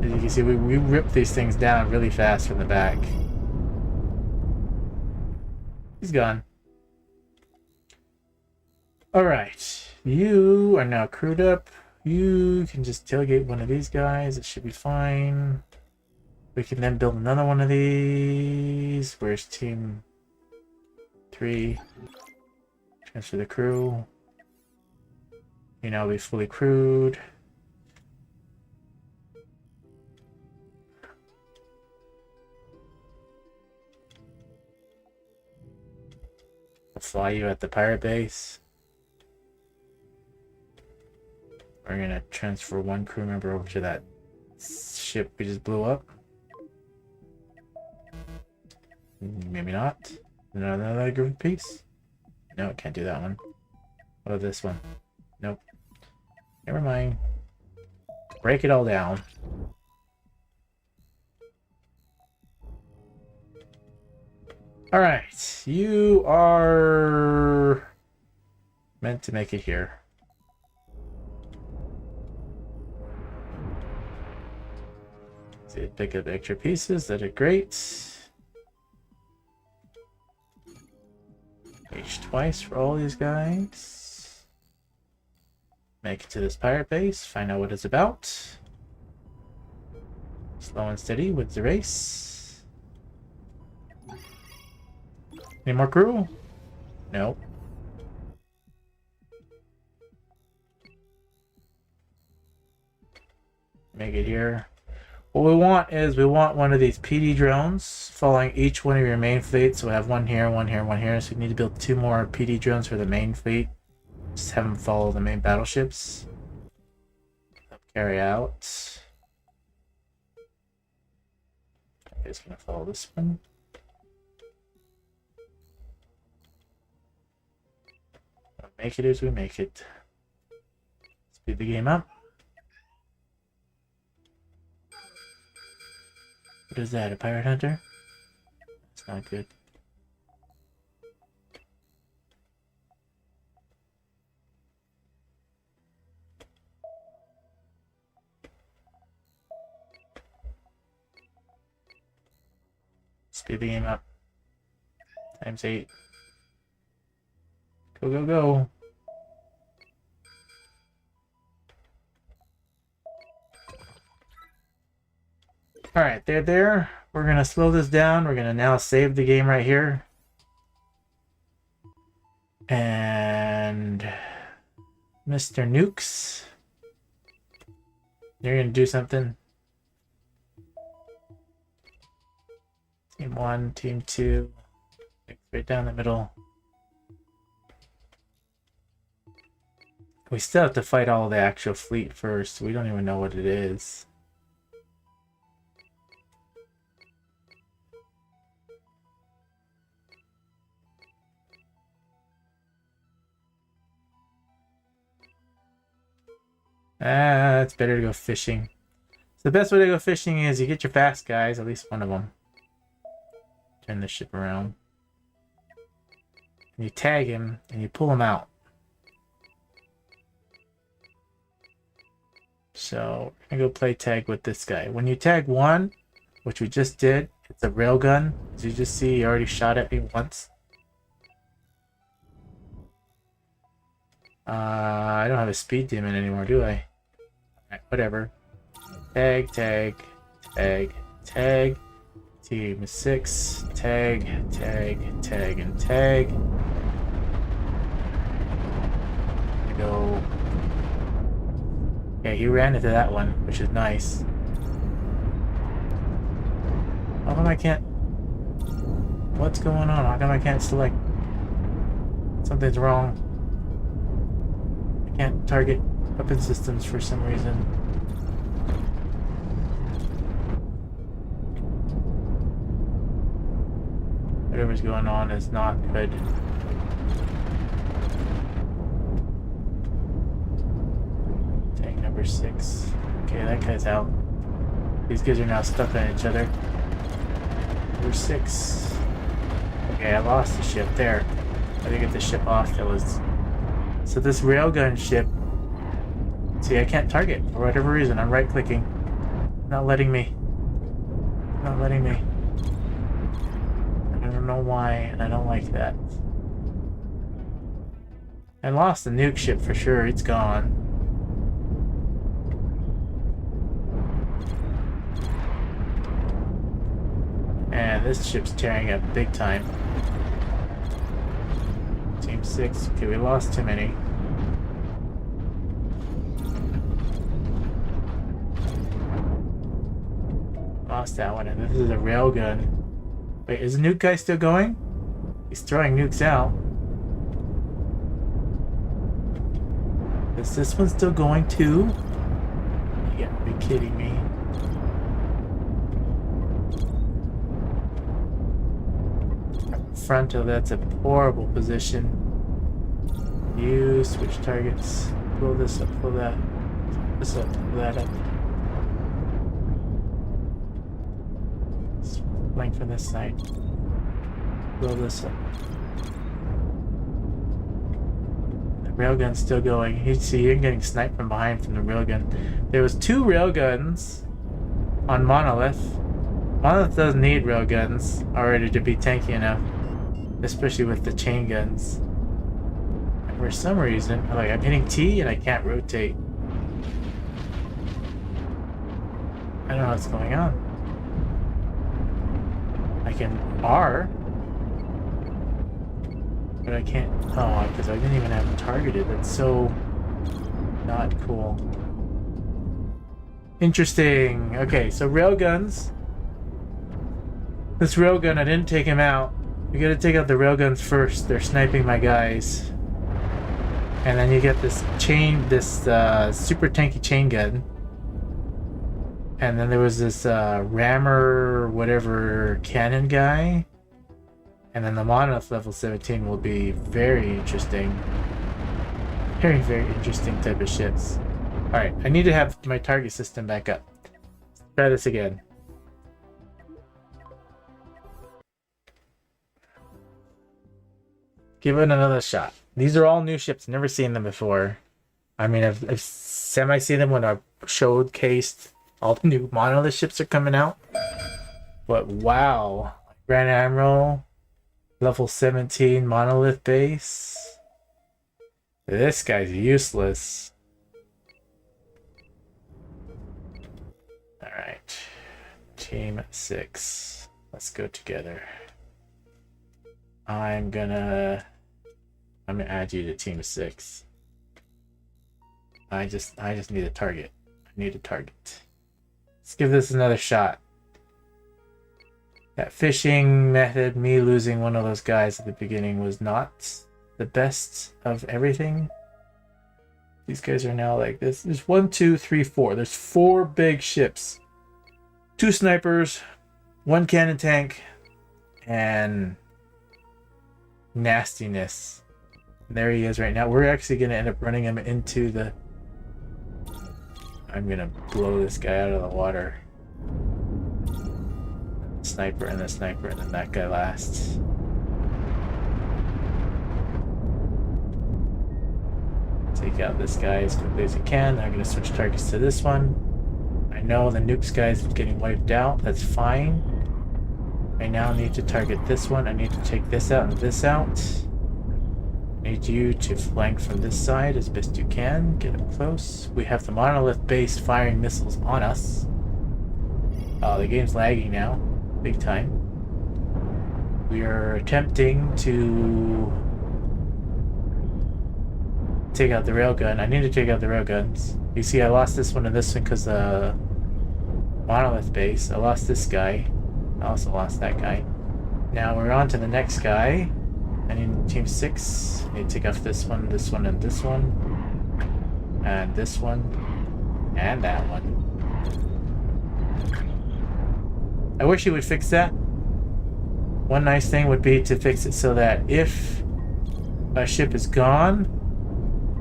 As you can see, we rip these things down really fast from the back. He's gone. Alright. You are now crewed up. You can just tailgate one of these guys. It should be fine. We can then build another one of these. Where's team 3? Transfer the crew. You now be fully crewed. I'll fly you at the pirate base. We're gonna transfer 1 crew member over to that ship we just blew up. Maybe not. Another group piece? No, can't do that one. What about this one? Nope. Never mind. Break it all down. Alright, you are meant to make it here. See, pick up extra pieces that are great. H twice for all these guys. Make it to this pirate base, find out what it's about. Slow and steady with the race. Any more crew? Nope. Make it here. What we want is we want one of these PD drones following each one of your main fleet. So we have one here, one here, one here. So we need to build 2 more PD drones for the main fleet. Just have them follow the main battleships. Carry out. I'm just gonna follow this one. Make it as we make it. Speed the game up. What is that, a pirate hunter? That's not good. Speed the game up. Times 8. Go, go, go. Alright, they're there. We're going to slow this down. We're going to now save the game right here. And Mr. Nukes, you're going to do something. Team 1, Team 2. Right down the middle. We still have to fight all the actual fleet first. We don't even know what it is. It's better to go fishing. So the best way to go fishing is you get your fast guys, at least one of them. Turn the ship around. And you tag him, and you pull him out. So, we're gonna go play tag with this guy. When you tag one, which we just did, it's a railgun. As you just see, he already shot at me once. I don't have a speed demon anymore, do I? Alright, whatever. Tag, tag, tag, tag. Team 6. Tag, tag, tag, and tag. Go. Okay, he ran into that one, which is nice. How come I can't... What's going on? How come I can't select? Something's wrong. I can't target weapon systems for some reason. Whatever's going on is not good. Tank number 6. Okay, that guy's out. These guys are now stuck on each other. Number 6. Okay, I lost the ship there. I had to get the ship off. That was... So this railgun ship... See, I can't target for whatever reason. I'm right-clicking. Not letting me. Not letting me. I don't know why, and I don't like that. I lost the nuke ship for sure. It's gone. And this ship's tearing up big time. Team 6. Okay, we lost too many. Lost that one, and this is a railgun. Wait, is the nuke guy still going? He's throwing nukes out. Is this one still going too? You gotta be kidding me. Frontal, that's a horrible position. You switch targets. Pull this up, pull that. This up, pull that up. Flank from this side. Blow this up. The railgun's still going. You see, you're getting sniped from behind from the railgun. There was 2 railguns on Monolith. Monolith doesn't need railguns already to be tanky enough, especially with the chain guns. And for some reason, like I'm hitting T and I can't rotate. I don't know what's going on. I can R, but I can't. Oh, because I didn't even have it targeted. That's so not cool. Interesting. Okay, so railguns. This railgun, I didn't take him out. You gotta take out the railguns first. They're sniping my guys. And then you get this chain, this super tanky chain gun. And then there was this rammer, whatever, cannon guy. And then the Monolith level 17 will be very interesting. Very, very interesting type of ships. Alright, I need to have my target system back up. Let's try this again. Give it another shot. These are all new ships. Never seen them before. I mean, I've semi-seen them when I showcased all the new Monolith ships are coming out. But wow. Grand Admiral, level 17 Monolith base. This guy's useless. Alright. Team 6. Let's go together. I'm gonna add you to Team 6. I just need a target. I need a target. Let's give this another shot. That fishing method, me losing one of those guys at the beginning, was not the best of everything. These guys are now like this. There's 1, 2, 3, 4. There's 4 big ships. 2 snipers, 1 cannon tank, and nastiness. There he is right now. We're actually going to end up running him into the I'm gonna blow this guy out of the water. Sniper and the sniper and then that guy last. Take out this guy as quickly as you can. I'm gonna switch targets to this one. I know the nukes guy's getting wiped out. That's fine. I now need to target this one. I need to take this out and this out. I need you to flank from this side as best you can. Get up close. We have the monolith base firing missiles on us. Oh, the game's lagging now. Big time. We are attempting to take out the railgun. I need to take out the railguns. You see, I lost this one and this one because monolith base. I lost this guy. I also lost that guy. Now we're on to the next guy. I need team 6. I need to take off this one, and this one. And this one, and that one. I wish he would fix that. One nice thing would be to fix it so that if a ship is gone,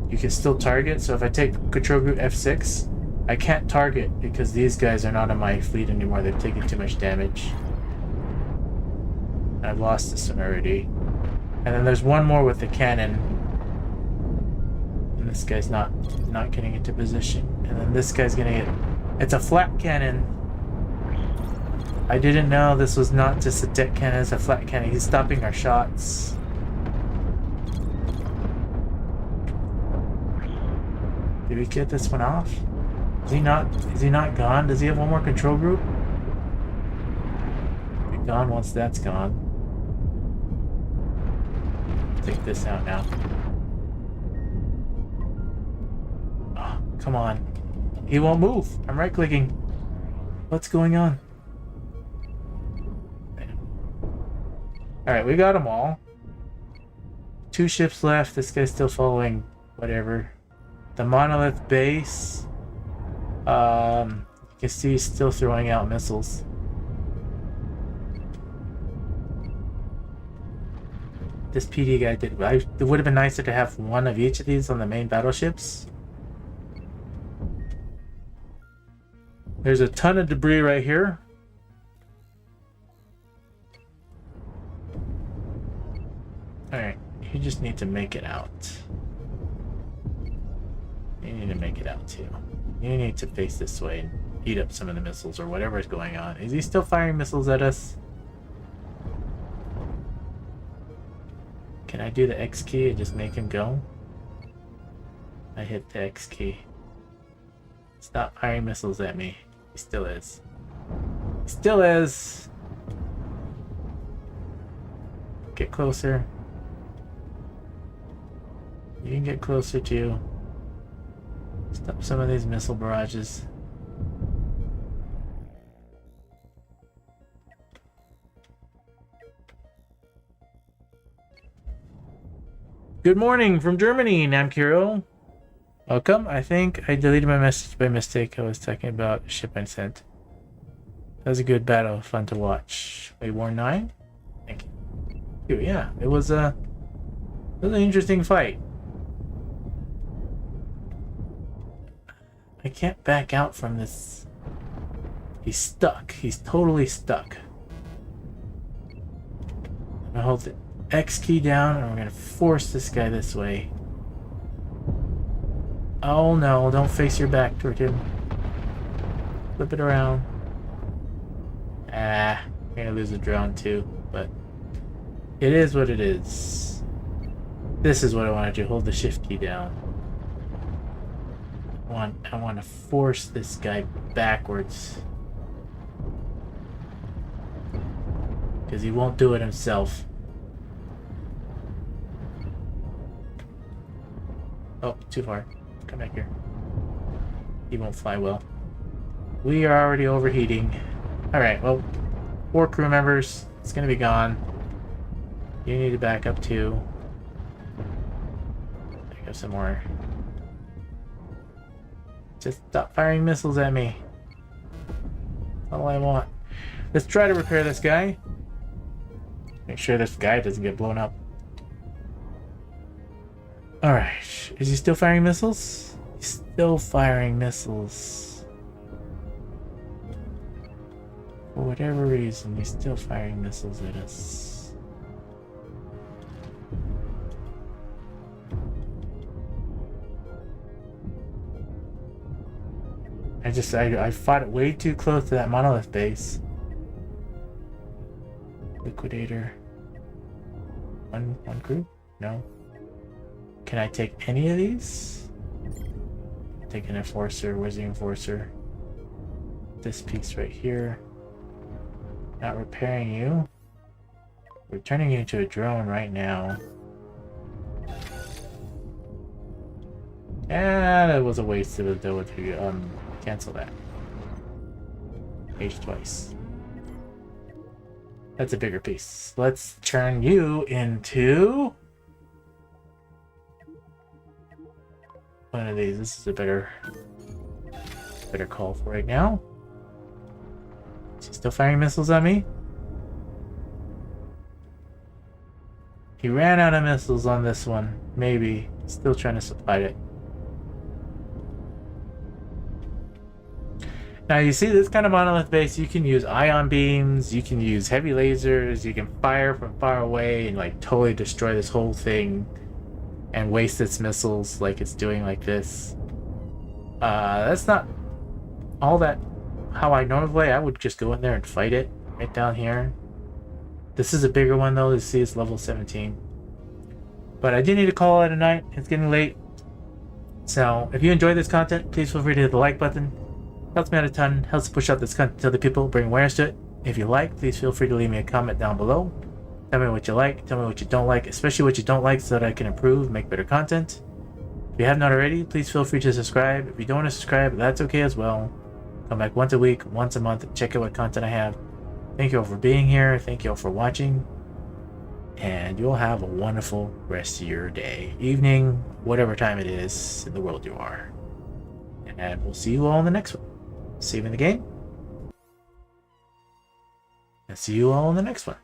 you can still target. So if I take control group F6, I can't target because these guys are not on my fleet anymore. They've taken too much damage. I've lost this one already. And then there's one more with the cannon. And this guy's not getting into position. And then this guy's gonna get... It's a flat cannon. I didn't know this was not just a deck cannon, it's a flat cannon. He's stopping our shots. Did we get this one off? Is he not gone? Does he have one more control group? He'll be gone once that's gone. Take this out now. Oh, come on. He won't move. I'm right clicking. What's going on? Alright, we got them all. 2 ships left. This guy's still following whatever. The monolith base. You can see he's still throwing out missiles. This PD guy did. It would have been nicer to have one of each of these on the main battleships. There's a ton of debris right here. Alright, you just need to make it out. You need to make it out too. You need to face this way and heat up some of the missiles or whatever is going on. Is he still firing missiles at us? Can I do the X key and just make him go? I hit the X key. Stop firing missiles at me. He still is. He still is. Get closer. You can get closer too. Stop some of these missile barrages. Good morning from Germany, Namkiro. Welcome. I think I deleted my message by mistake. I was talking about a ship I sent. That was a good battle, fun to watch. We wore 9? Thank you. Yeah, it was an interesting fight. I can't back out from this. He's stuck. He's totally stuck. I'm gonna hold the X key down and we're gonna force this guy this way. Oh no, don't face your back toward him. Flip it around. Ah, we're gonna lose a drone too, but it is what it is. This is what I want to do. Hold the shift key down. I want to force this guy backwards. Because he won't do it himself. Oh, too far. Come back here. He won't fly well. We are already overheating. Alright, well, 4 crew members. It's going to be gone. You need to back up too. There goes some more. Just stop firing missiles at me. That's all I want. Let's try to repair this guy. Make sure this guy doesn't get blown up. Alright. Is he still firing missiles? He's still firing missiles. For whatever reason, he's still firing missiles at us. I fought it way too close to that monolith base. Liquidator. One crew? No. Can I take any of these? Take an enforcer. Where's the enforcer? This piece right here. Not repairing you. We're turning you into a drone right now. And it was a waste of ability. Cancel that. Age twice. That's a bigger piece. Let's turn you into one of these. This is a better call for right now. Is he still firing missiles at me? He ran out of missiles on this one. Maybe. Still trying to supply it. Now you see this kind of monolith base, you can use ion beams, you can use heavy lasers, you can fire from far away and like totally destroy this whole thing and waste its missiles like it's doing like this. That's not all that how I normally play. I would just go in there and fight it right down here. This is a bigger one though. You see it's level 17. But I do need to call it a night. It's getting late. So if you enjoyed this content, please feel free to hit the like button. Helps me out a ton, helps push out this content to other people, bring awareness to it. If you like, please feel free to leave me a comment down below. Tell me what you like, tell me what you don't like, especially what you don't like so that I can improve, make better content. If you have not already, please feel free to subscribe. If you don't want to subscribe, that's okay as well. Come back once a week, once a month, check out what content I have. Thank you all for being here, thank you all for watching, and you'll have a wonderful rest of your day, evening, whatever time it is in the world you are. And we'll see you all in the next one. See you in the game. And see you all in the next one.